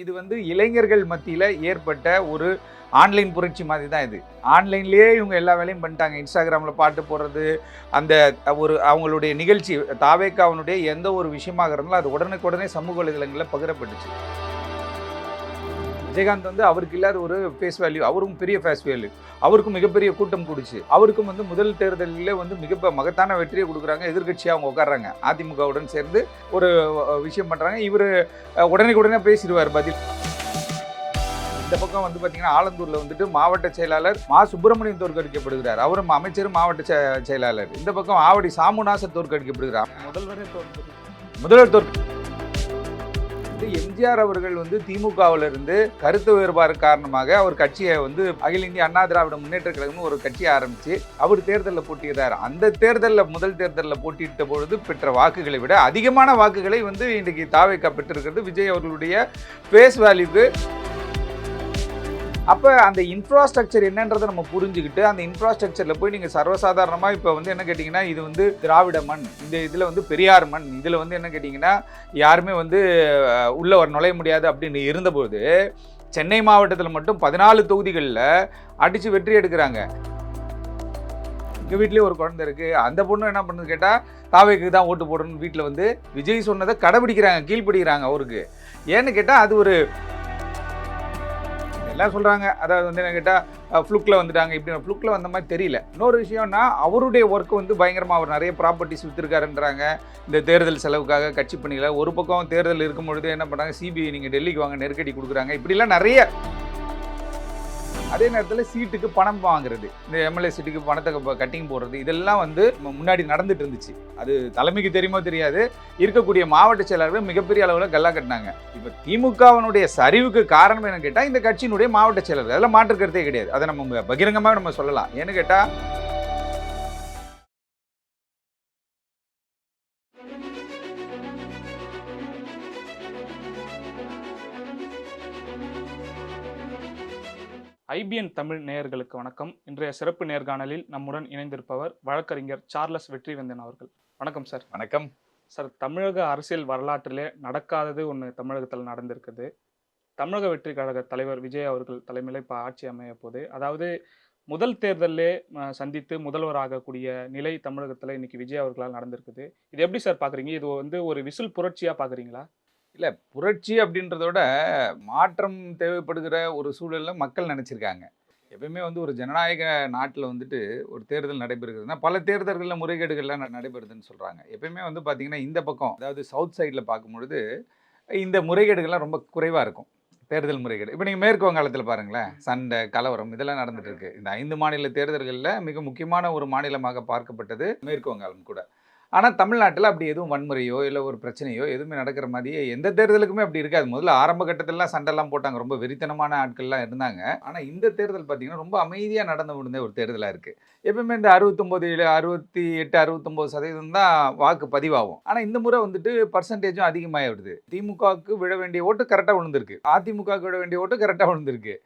இது இளைஞர்கள் மத்தியில் ஏற்பட்ட ஒரு ஆன்லைன் புரட்சி மாதிரி தான் இது. ஆன்லைன்லேயே இவங்க எல்லா வேலையும் பண்ணிட்டாங்க. இன்ஸ்டாகிராமில் பாட்டு போடுறது, அந்த அவங்களுடைய நிகழ்ச்சி தாவேக்காவினுடைய எந்த ஒரு விஷயமாக இருந்தாலும் அது உடனுக்குடனே சமூக வலைதளங்களில் பகிரப்பட்டுச்சு. விஜயகாந்த் அவருக்கு இல்லாத ஒரு ஃபேஸ் வேல்யூ, அவருக்கும் பெரிய ஃபேஸ் வேல்யூ, அவருக்கும் மிகப்பெரிய கூட்டம் கொடுச்சு. அவருக்கும் முதல் தேர்தலில் மிக மகத்தான வெற்றியை கொடுக்குறாங்க. எதிர்கட்சியாக அவங்க உட்காடுறாங்க, அதிமுகவுடன் சேர்ந்து ஒரு விஷயம் பண்ணுறாங்க. இவர் உடனே பேசிடுவார் பதில். இந்த பக்கம் பார்த்தீங்கன்னா ஆலந்தூரில் மாவட்ட செயலாளர் மா சுப்பிரமணியன் தோற்கடிக்கப்படுகிறார். அவரும் அமைச்சரும் மாவட்ட செயலாளர். இந்த பக்கம் ஆவடி சாமுநாசர் தோற்கடிக்கப்படுகிறார். முதல்வர் எம்ஜிஆர் அவர்கள் திமுகவிலிருந்து கருத்து வேறுபாடு காரணமாக அவர் கட்சியை அகில இந்திய அண்ணா திராவிட முன்னேற்ற கழகம்னு ஒரு கட்சியை ஆரம்பிச்சு அவர் தேர்தலில் போட்டியிட்டார். அந்த தேர்தலில் முதல் தேர்தலில் போட்டியிட்ட பொழுது பெற்ற வாக்குகளை விட அதிகமான வாக்குகளை இன்றைக்கு தாவேக்கா பெற்றிருக்கிறது. விஜய் அவர்களுடைய ஃபேஸ் வேல்யூக்கு. அப்போ அந்த இன்ஃப்ராஸ்ட்ரக்சர் என்னன்றதை நம்ம புரிஞ்சுக்கிட்டு அந்த இன்ஃப்ராஸ்ட்ரக்சரில் போய் நீங்கள் சர்வசாதாரணமாக இப்போ என்ன கேட்டிங்கன்னா இது திராவிட மண், இந்த இதில் பெரியார் மண், இதில் என்ன கேட்டிங்கன்னா யாருமே உள்ளே நுழைய முடியாது அப்படின்னு இருந்தபோது சென்னை மாவட்டத்தில் மட்டும் 14 தொகுதிகளில் அடித்து வெற்றி எடுக்கிறாங்க. எங்கள் வீட்லேயே ஒரு குழந்தை இருக்குது, அந்த பொண்ணு என்ன பண்ணுது கேட்டால் தாவேக்கு தான் ஓட்டு போடணும்னு வீட்டில் விஜய் சொன்னதை கடைபிடிக்கிறாங்க, கீழ்படுகிறாங்க அவருக்கு. ஏன்னு கேட்டால் அது ஒரு எல்லாம் சொல்கிறாங்க, அதாவது என்ன கேட்டால் ஃப்ளுக்கில் வந்துட்டாங்க, இப்படி ஃப்ளுக்கில் வந்த மாதிரி தெரியல. இன்னொரு விஷயம்னா அவருடைய ஒர்க்கு பயங்கரமாக அவர் நிறைய ப்ராப்பர்ட்டிஸ் விற்றுருக்காருன்றாங்க இந்த தேர்தல் செலவுக்காக கட்சி பணிகளை. ஒரு பக்கம் தேர்தல் இருக்கும் பொழுது என்ன பண்ணுறாங்க, சிபிஐ நீங்கள் டெல்லிக்கு வாங்க நெருக்கடி கொடுக்குறாங்க, இப்படிலாம் நிறைய. அதே நேரத்தில் சீட்டுக்கு பணம் வாங்குறது, இந்த எம்எல்ஏ சீட்டுக்கு பணத்தை கட்டிங் போடுறது, இதெல்லாம் முன்னாடி நடந்துட்டு இருந்துச்சு. அது தலைமைக்கு தெரியுமோ தெரியாது, இருக்கக்கூடிய மாவட்ட செயலாளர்கள் மிகப்பெரிய அளவில் கல்லா கட்டினாங்க. இப்போ திமுகவினுடைய சரிவுக்கு காரணம் என்னன்னு கேட்டால் இந்த கட்சியினுடைய மாவட்ட செயலர்கள், அதெல்லாம் மாற்று கருத்தே கிடையாது. அதை நம்ம பகிரங்கமாக நம்ம சொல்லலாம். ஏன்னு கேட்டால் IBN தமிழ் நேயர்களுக்கு வணக்கம். இன்றைய சிறப்பு நேர்காணலில் நம்முடன் இணைந்திருப்பவர் வழக்கறிஞர் சார்லஸ் வெற்றிவேந்தன் அவர்கள். வணக்கம் சார். வணக்கம் சார். தமிழக அரசியல் வரலாற்றிலே நடக்காதது ஒன்று தமிழகத்தில் நடந்திருக்குது. தமிழக வெற்றி கழக தலைவர் விஜய் அவர்கள் தலைமையில் இப்போ ஆட்சி அமைய போது, அதாவது முதல் தேர்தலே சந்தித்து முதல்வர் ஆகக்கூடிய நிலை தமிழகத்தில் இன்னைக்கு விஜய் அவர்களால் நடந்திருக்குது. இது எப்படி சார் பார்க்குறீங்க? இது ஒரு விசில் புரட்சியாக பார்க்குறீங்களா? இல்லை, புரட்சி அப்படின்றத விட மாற்றம் தேவைப்படுகிற ஒரு சூழலில் மக்கள் நினச்சிருக்காங்க. எப்பயுமே ஒரு ஜனநாயக நாட்டில் ஒரு தேர்தல் நடைபெறுகிறதுனா பல தேர்தல்களில் முறைகேடுகள்லாம் நடைபெறுதுன்னு சொல்கிறாங்க. எப்பயுமே பார்த்திங்கன்னா இந்த பக்கம், அதாவது சவுத் சைடில் பார்க்கும்பொழுது இந்த முறைகேடுகள்லாம் ரொம்ப குறைவாக இருக்கும். தேர்தல் முறைகேடு இப்போ நீங்கள் மேற்கு வங்காளத்தில் பாருங்களேன், சண்டை கலவரம் இதெல்லாம் நடந்துட்டு இருக்கு. இந்த 5 மாநில தேர்தல்களில் மிக முக்கியமான ஒரு மாநிலமாக பார்க்கப்பட்டது மேற்கு வங்காளம் கூட. ஆனால் தமிழ்நாட்டில் அப்படி எதுவும் வன்முறையோ இல்லை ஒரு பிரச்சனையோ எதுவுமே நடக்கிற மாதிரியே எந்த தேர்தலுக்குமே அப்படி இருக்காது. முதல்ல ஆரம்ப கட்டத்திலலாம் சண்டைலாம் போட்டாங்க, ரொம்ப வெறித்தனமான ஆட்கள்லாம் இருந்தாங்க. ஆனால் இந்த தேர்தல் பார்த்திங்கன்னா ரொம்ப அமைதியாக நடந்து முடிந்த ஒரு தேர்தலாக இருக்குது. எப்பவுமே இந்த 68, 69% தான் வாக்கு பதிவாகும். ஆனால் இந்த முறை பர்சன்டேஜும் அதிகமாகிடுது. திமுகவுக்கு விழ வேண்டிய ஓட்டு கரெக்டாக விழுந்திருக்கு, அதிமுகவுக்கு விழ வேண்டிய ஓட்டு கரெக்டாக விழுந்திருக்கு.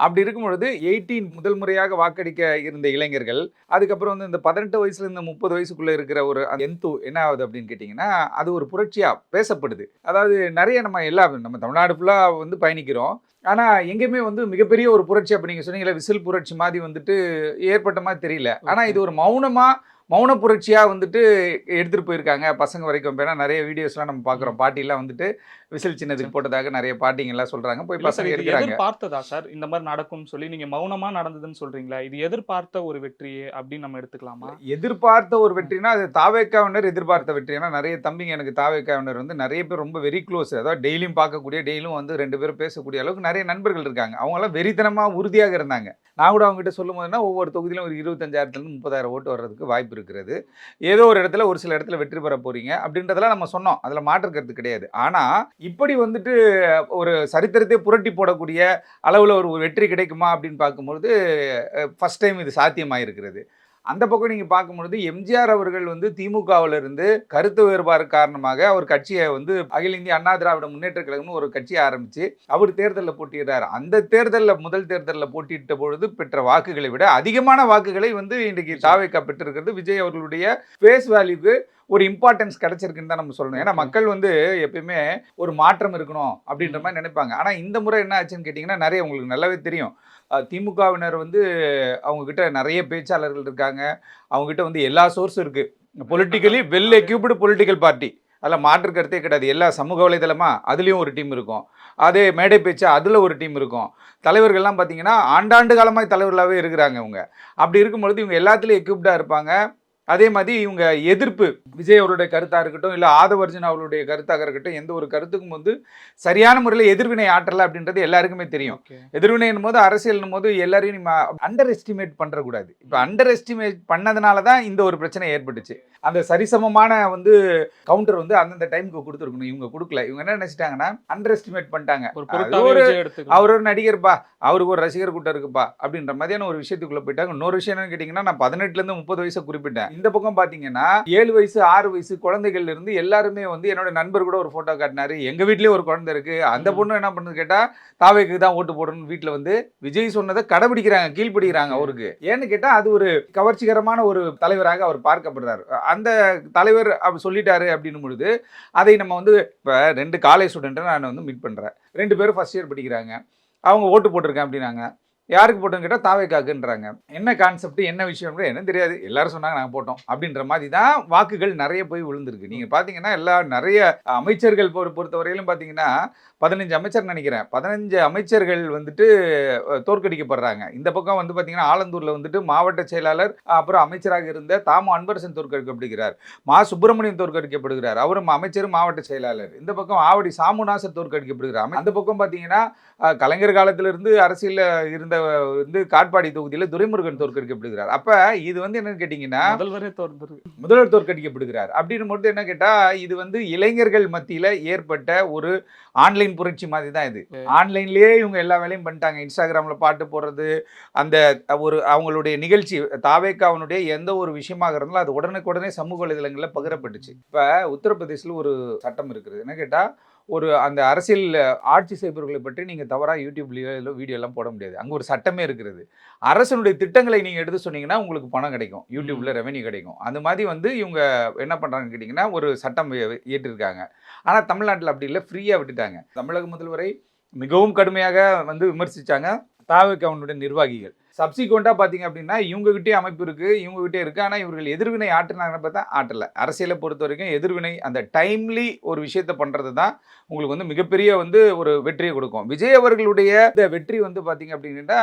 அப்படி இருக்கும் பொழுது 18 முதல் முறையாக வாக்களிக்க இருந்த இளைஞர்கள், அதுக்கப்புறம் இந்த 18 வயசுலேருந்து 30 வயசுக்குள்ளே இருக்கிற ஒரு எந்து என்ன ஆகுது அப்படின்னு கேட்டிங்கன்னா அது ஒரு புரட்சியாக பேசப்படுது. அதாவது நிறைய நம்ம தமிழ்நாடு ஃபுல்லாக பயணிக்கிறோம். ஆனால் எங்கேயுமே மிகப்பெரிய ஒரு புரட்சி அப்படி நீங்கள் சொன்னீங்களே விசில் புரட்சி மாதிரி ஏற்பட்ட மாதிரி தெரியல. ஆனால் இது ஒரு மௌன புரட்சியாக எடுத்துகிட்டு போயிருக்காங்க பசங்க வரைக்கும். ஏன்னா நிறைய வீடியோஸ்லாம் நம்ம பார்க்குறோம், பாட்டிலாம் விசில் சின்னதுக்கு போட்டதாக நிறைய பாட்டிங்கெல்லாம் சொல்கிறாங்க. போய் பசங்க எடுக்கிறாங்க. பார்த்ததா சார் இந்த மாதிரி நடக்கும்னு சொல்லி நீங்கள் மௌனமாக நடந்ததுன்னு சொல்கிறீங்களா? இது எதிர்பார்த்த ஒரு வெற்றி அப்படின்னு நம்ம எடுத்துக்கலாமா? எதிர்பார்த்த ஒரு வெற்றினா அது தாவேக்காவினர் எதிர்பார்த்த வெற்றி. ஏன்னா நிறைய தம்பிங்க எனக்கு தாவேக்காவினர் நிறைய பேர் ரொம்ப வெரி க்ளோஸ், அதாவது டெய்லியும் பார்க்கக்கூடிய, டெய்லியும் 2 பேரும் பேசக்கூடிய அளவுக்கு நிறைய நண்பர்கள் இருக்காங்க. அவங்களாம் வெறித்தனமாக உறுதியாக இருந்தாங்க. நான் கூட அவங்ககிட்ட சொல்லும் போதுன்னா ஒவ்வொரு தொகுதியிலும் ஒரு 25,000 30,000 ஓட்டு வர்றதுக்கு வாய்ப்பு இருக்கிறது. ஏதோ ஒரு இடத்துல ஒரு சில இடத்துல வெற்றி பெற போறீங்க அப்படின்றதெல்லாம் நம்ம சொன்னோம், அதில் மாற்றுக்கிறது கிடையாது. ஆனால் இப்படி ஒரு சரித்திரத்தை புரட்டி போடக்கூடிய அளவில் ஒரு வெற்றி கிடைக்குமா அப்படின்னு பார்க்கும்பொழுது ஃபர்ஸ்ட் டைம் இது சாத்தியமாயிருக்கிறது. அந்த பக்கம் நீங்கள் பார்க்கும்பொழுது எம்ஜிஆர் அவர்கள் திமுகவிலிருந்து கருத்து வேறுபாடு காரணமாக அவர் கட்சியை அகில இந்திய அண்ணா திராவிட முன்னேற்ற கழகம்னு ஒரு கட்சியை ஆரம்பித்து அவர் தேர்தலில் போட்டியிடுறார். அந்த தேர்தலில் முதல் தேர்தலில் போட்டியிட்ட பொழுது பெற்ற வாக்குகளை விட அதிகமான வாக்குகளை இன்றைக்கு தாவேக்கா பெற்றிருக்கிறது. விஜய் அவர்களுடைய ஃபேஸ் வேல்யூக்கு ஒரு இம்பார்ட்டன்ஸ் கிடைச்சிருக்குன்னு தான் நம்ம சொல்லணும். ஏன்னா மக்கள் வந்து எப்பயுமே ஒரு மாற்றம் இருக்கணும் அப்படின்ற மாதிரி நினைப்பாங்க. ஆனால் இந்த முறை என்ன ஆச்சுன்னு கேட்டிங்கன்னா, நிறைய உங்களுக்கு நல்லாவே தெரியும். திமுகவினர் வந்து அவங்க கிட்ட நிறைய பேச்சாளர்கள் இருக்காங்க. அவங்க கிட்ட வந்து எல்லா சோர்ஸும் இருக்கு. Politically well equipped political party. அதில் மாற்று கருத்தே கிடையாது. எல்லா சமூக வலைதளமா அதுலேயும் ஒரு டீம் இருக்கும். அதே மேடை பேச்சா அதில் ஒரு டீம் இருக்கும். தலைவர்கள்லாம் பார்த்தீங்கன்னா ஆண்டாண்டு காலமாக தலைவர்களாகவே இருக்கிறாங்க இவங்க. அப்படி இருக்கும்பொழுது இவங்க எல்லாத்துலேயும் எக்யூப்டாக இருப்பாங்க. அதே மாதிரி இவங்க எதிர்ப்பு விஜய் அவருடைய கருத்தாக இருக்கட்டும், இல்லை ஆதவர்ஜுன் அவருடைய கருத்தாக இருக்கட்டும், எந்த ஒரு கருத்துக்கும் வந்து சரியான முறையில் எதிர்வினை ஆற்றலை அப்படின்றது எல்லாருக்குமே தெரியும். எதிர்வினைன்னும் போது அரசியல்னும் போது எல்லாரையும் நம்ம அண்டர் எஸ்டிமேட் பண்ணுறக்கூடாது. இப்போ அண்டர் எஸ்டிமேட் பண்ணதுனால தான் இந்த ஒரு பிரச்சனை ஏற்பட்டுச்சு. அந்த சரிசமமான வந்து கவுண்டர் வந்து அந்தந்த டைமுக்கு கொடுத்துருக்கணும். இவங்க கொடுக்கல. இவங்க என்ன நினைச்சிட்டாங்கன்னா அண்டர் எஸ்டிமேட் பண்ணிட்டாங்க. அவர் ஒரு நடிகர்ப்பா, அவருக்கு ஒரு ரசிகர் கூட்டம் இருக்குப்பா அப்படின்ற மாதிரியான ஒரு விஷயத்துக்குள்ள போயிட்டாங்க. இன்னொரு விஷயம் என்னன்னு கேட்டிங்கன்னா, நான் 18லேருந்து 30 வயசை குறிப்பிட்டேன். இந்த பக்கம் பார்த்தீங்கன்னா 7 வயசு 6 வயசு குழந்தைகள் இருந்து எல்லாருமே வந்து என்னோட நண்பர் கூட ஒரு ஃபோட்டோ காட்டினாரு. எங்கள் வீட்லேயே ஒரு குழந்தை இருக்குது. அந்த பொண்ணு என்ன பண்ணுது கேட்டால் தாவேக்கு தான் ஓட்டு போடணும்னு வீட்டில் வந்து விஜய் சொன்னதை கடைபிடிக்கிறாங்க, கீழ்பிடிக்கிறாங்க அவருக்கு. ஏன்னு கேட்டால் அது ஒரு கவர்ச்சிகரமான ஒரு தலைவராக அவர் பார்க்கப்படுறாரு. அந்த தலைவர் அப்படி சொல்லிட்டாரு அப்படின்னும் பொழுது அதை நம்ம வந்து இப்போ 2 காலேஜ் ஸ்டூடெண்ட்டை நான் வந்து மீட் பண்ணுறேன். 2 பேரும் ஃபர்ஸ்ட் இயர் படிக்கிறாங்க. அவங்க ஓட்டு போட்டிருக்கேன் அப்படின்னாங்க. யாருக்கு போட்டோன்னு கேட்டால் தாவேக்காக்குன்றாங்க. என்ன கான்செப்ட், என்ன விஷயம் என்ன தெரியாது. எல்லாரும் சொன்னாங்க நாங்கள் போட்டோம் அப்படின்ற மாதிரி தான் வாக்குகள் நிறைய போய் விழுந்திருக்கு. நீங்கள் பார்த்தீங்கன்னா நிறைய அமைச்சர்கள் பொறுத்தவரையிலும் பார்த்தீங்கன்னா 15 அமைச்சர் நினைக்கிறேன். 15 அமைச்சர்கள் வந்துட்டு தோற்கடிக்கப்படுறாங்க. இந்த பக்கம் வந்து பார்த்தீங்கன்னா ஆலந்தூரில் வந்துட்டு மாவட்ட செயலாளர் அப்புறம் அமைச்சராக இருந்த தாமு அன்பரசன் தோற்கடிக்கப்படுகிறார். மா சுப்பிரமணியன் தோற்கடிக்கப்படுகிறார். அவரும் அமைச்சரும் மாவட்ட செயலாளர். இந்த பக்கம் ஆவடி சாமுநாசர் தோற்கடிக்கப்படுகிறார். அந்த பக்கம் பார்த்தீங்கன்னா கலைஞர் காலத்திலிருந்து அரசியலில் இருந்த வந்து காட்பாடி தொகுதியில் துரைமுருகன் தோற்கடிக்கப்படுகிறார். அப்ப இது வந்து என்னன்னு கேட்டீங்கன்னா முதல்வர் தோற்கடிக்கப்படுகிறார் அப்படின்னு மட்டும் என்ன கேட்டா, இது வந்து இளைஞர்கள் மத்தியில ஏற்பட்ட ஒரு ஆன்லைன் புரட்சி மாதிரி தான். இது ஆன்லைன்லயே இவங்க எல்லா வேலையும் பண்ணிட்டாங்க. இன்ஸ்டாகிராம்ல பாட்டு போடுறது, அந்த ஒரு அவங்களுடைய நிகழ்ச்சி தாவேக்காவனுடைய எந்த ஒரு விஷயமாக இருந்தாலும் அது உடனுக்குடனே சமூக வலைதளங்கள்ல பகிரப்பட்டுச்சு. இப்ப உத்தரப்பிரதேசில் ஒரு சட்டம் இருக்குது. என்ன கேட்டா, ஒரு அந்த அரசியல் ஆட்சி செய்பவர்களை பற்றி நீங்கள் தவறாக யூடியூப்லேயோ வீடியோ எல்லாம் போட முடியாது. அங்கே ஒரு சட்டமே இருக்கிறது. அரசனுடைய திட்டங்களை நீங்கள் எடுத்து சொன்னீங்கன்னா உங்களுக்கு பணம் கிடைக்கும், யூடியூப்பில் ரெவென்யூ கிடைக்கும். அந்த மாதிரி வந்து இவங்க என்ன பண்ணுறாங்கன்னு கேட்டிங்கன்னா ஒரு சட்டம் ஏற்றிருக்காங்க. ஆனால் தமிழ்நாட்டில் அப்படி இல்லை, ஃப்ரீயாக விட்டுட்டாங்க. தமிழக முதல்வரை மிகவும் கடுமையாக வந்து விமர்சித்தாங்க தாவேக்காவுடைய நிர்வாகிகள். சப்சிக்வெண்ட்டாக பார்த்தீங்க அப்படின்னா இவங்ககிட்டே அமைப்பு இருக்குது, இவங்ககிட்டே இருக்குது. ஆனால் இவர்கள் எதிர்வினை ஆற்றினாங்கன்னு பார்த்தா ஆட்டலை. அரசியலை பொறுத்த வரைக்கும் எதிர்வினை அந்த டைம்லி ஒரு விஷயத்தை பண்ணுறது தான் உங்களுக்கு வந்து மிகப்பெரிய வந்து ஒரு வெற்றியை கொடுக்கும். விஜய் அவர்களுடைய இந்த வெற்றி வந்து பார்த்தீங்க அப்படின்னா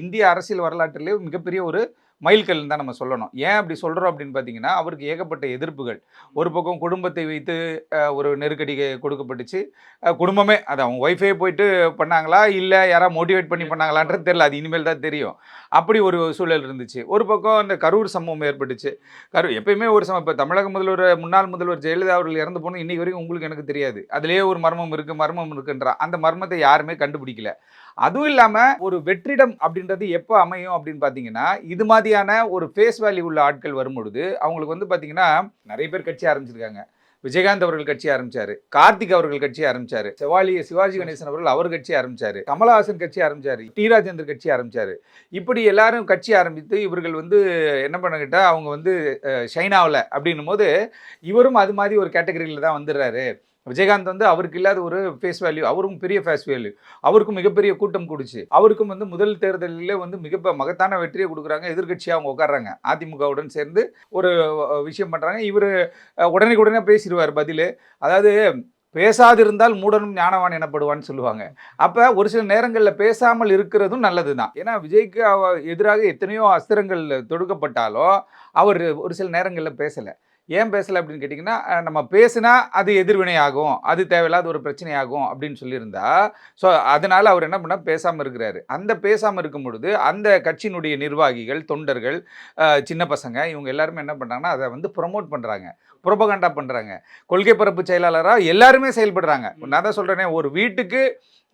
இந்திய அரசியல் வரலாற்றிலே மிகப்பெரிய ஒரு மைல்கல்னு தான் நம்ம சொல்லணும். ஏன் அப்படி சொல்கிறோம் அப்படின்னு பார்த்தீங்கன்னா, அவருக்கு ஏகப்பட்ட எதிர்ப்புகள். ஒரு பக்கம் குடும்பத்தை வைத்து ஒரு நெருக்கடி கொடுக்கப்பட்டுச்சு. குடும்பமே அது அவங்க ஒய்ஃபே போயிட்டு பண்ணாங்களா, இல்லை யாராவது மோட்டிவேட் பண்ணி பண்ணாங்களான்றது தெரியல. அது இனிமேல் தான் தெரியும். அப்படி ஒரு சூழல் இருந்துச்சு. ஒரு பக்கம் அந்த கரூர் சம்பவம் ஏற்பட்டுச்சு. எப்பயுமே ஒரு இப்போ தமிழக முதல்வர் முன்னாள் முதல்வர் ஜெயலலிதா அவர்கள் இறந்து போன இன்னைக்கு வரைக்கும் உங்களுக்கு எனக்கு தெரியாது. அதுலேயே ஒரு மர்மம் இருக்குன்றா. அந்த மர்மத்தை யாருமே கண்டுபிடிக்கல. அதுவும் இல்லாமல் ஒரு வெற்றிடம் அப்படின்றது எப்போ அமையும் அப்படின்னு பார்த்தீங்கன்னா, இது மாதிரியான ஒரு ஃபேஸ் வேல்யூ உள்ள ஆட்கள் வரும்பொழுது அவங்களுக்கு வந்து பார்த்தீங்கன்னா நிறைய பேர் கட்சி ஆரம்பிச்சிருக்காங்க. விஜயகாந்த் அவர்கள் கட்சி ஆரம்பிச்சாரு, கார்த்திக் அவர்கள் கட்சி ஆரம்பிச்சாரு, சிவாஜி கணேசன் அவர்கள் அவர் கட்சி ஆரம்பிச்சாரு, கமலஹாசன் கட்சி ஆரம்பிச்சாரு, டி ராஜேந்தர் கட்சி ஆரம்பிச்சாரு. இப்படி எல்லாரும் கட்சி ஆரம்பித்து இவர்கள் வந்து என்ன பண்ண அவங்க வந்து ஷைனாவில் அப்படின்னும் போது இவரும் அது மாதிரி ஒரு கேட்டகரியில் தான் வந்துடுறாரு. விஜயகாந்த் வந்து அவருக்கு இல்லாத ஒரு ஃபேஸ் வேல்யூ, அவரும் பெரிய ஃபேஸ் வேல்யூ, அவருக்கும் மிகப்பெரிய கூட்டம் கூடிச்சு. அவருக்கும் வந்து முதல் தேர்தலில் வந்து மகத்தான வெற்றியை கொடுக்குறாங்க. எதிர்கட்சியாக அவங்க உட்காடுறாங்க. அதிமுகவுடன் சேர்ந்து ஒரு விஷயம் பண்ணுறாங்க. இவர் உடனே பேசிடுவார் பதில். அதாவது பேசாதிருந்தால் மூடனும் ஞானவான் எனப்படுவான்னு சொல்லுவாங்க. அப்போ ஒரு சில நேரங்களில் பேசாமல் இருக்கிறதும் நல்லது தான். ஏன்னா விஜய்க்கு எதிராக எத்தனையோ அஸ்திரங்கள் தொடுக்கப்பட்டாலும் அவர் ஒரு சில நேரங்களில் பேசலை. ஏன் பேசலை அப்படின்னு கேட்டிங்கன்னா, நம்ம பேசினா அது எதிர்வினை ஆகும், அது தேவையில்லாத ஒரு பிரச்சனையாகும் அப்படின்னு சொல்லியிருந்தா, ஸோ அதனால் அவர் என்ன பண்ணால் பேசாமல் இருக்கிறாரு. அந்த பேசாமல் இருக்கும் பொழுது அந்த கட்சியினுடைய நிர்வாகிகள், தொண்டர்கள், சின்ன பசங்க இவங்க எல்லாருமே என்ன பண்ணுறாங்கன்னா அதை வந்து ப்ரொமோட் பண்ணுறாங்க, புரோபகண்டா பண்ணுறாங்க. கொள்கை பரப்பு செயலாளராக எல்லாருமே செயல்படுறாங்க. நான் தான் சொல்கிறேனே, ஒரு வீட்டுக்கு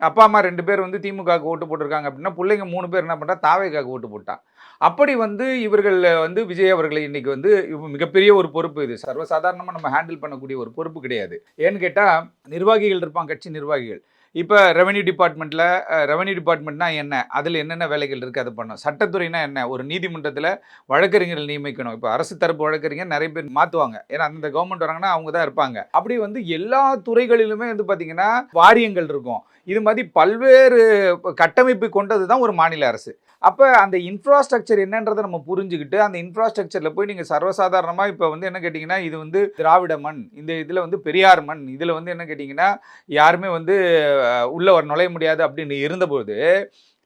அப்பா அம்மா 2 பேர் வந்து திமுகவுக்கு ஓட்டு போட்டிருக்காங்க அப்படின்னா பிள்ளைங்க 3 பேர் என்ன பண்ணுறா தாவேக்காவுக்கு ஓட்டு போட்டான். அப்படி வந்து இவர்கள் வந்து விஜய் அவர்களை இன்னைக்கு வந்து மிகப்பெரிய ஒரு பொறுப்பு. இது சர்வசாதாரணமாக நம்ம ஹேண்டில் பண்ணக்கூடிய ஒரு பொறுப்பு கிடையாது. ஏன்னு கேட்டால் நிர்வாகிகள் இருப்பாங்க, கட்சி நிர்வாகிகள். இப்போ ரெவென்யூ டிபார்ட்மெண்ட்னா என்ன, அதில் என்னென்ன வேலைகள் இருக்குது அதை பண்ணணும். சட்டத்துறைனா என்ன, ஒரு நீதிமன்றத்தில் வழக்கறிஞர்கள் நியமிக்கணும். இப்போ அரசு தரப்பு வழக்கறிஞர் நிறைய பேர் மாற்றுவாங்க, ஏன்னா அந்த கவர்மெண்ட் வராங்கன்னா அவங்க தான் இருப்பாங்க. அப்படி வந்து எல்லா துறைகளிலுமே வந்து பார்த்தீங்கன்னா வாரியங்கள் இருக்கும். இது மாதிரி பல்வேறு கட்டமைப்பு கொண்டது தான் ஒரு மாநில அரசு. அப்போ அந்த இன்ஃப்ராஸ்ட்ரக்சர் என்னன்றதை நம்ம புரிஞ்சுக்கிட்டு அந்த இன்ஃப்ராஸ்ட்ரக்சரில் போய் நீங்கள் சர்வசாதாரணமாக இப்போ வந்து என்ன கேட்டிங்கன்னா, இது வந்து திராவிட மண், இந்த இதில் வந்து பெரியார் மண், இதில் வந்து என்ன கேட்டிங்கன்னா யாருமே வந்து உள்ள நுழைய முடியாது அப்படின்னு இருந்தபோது,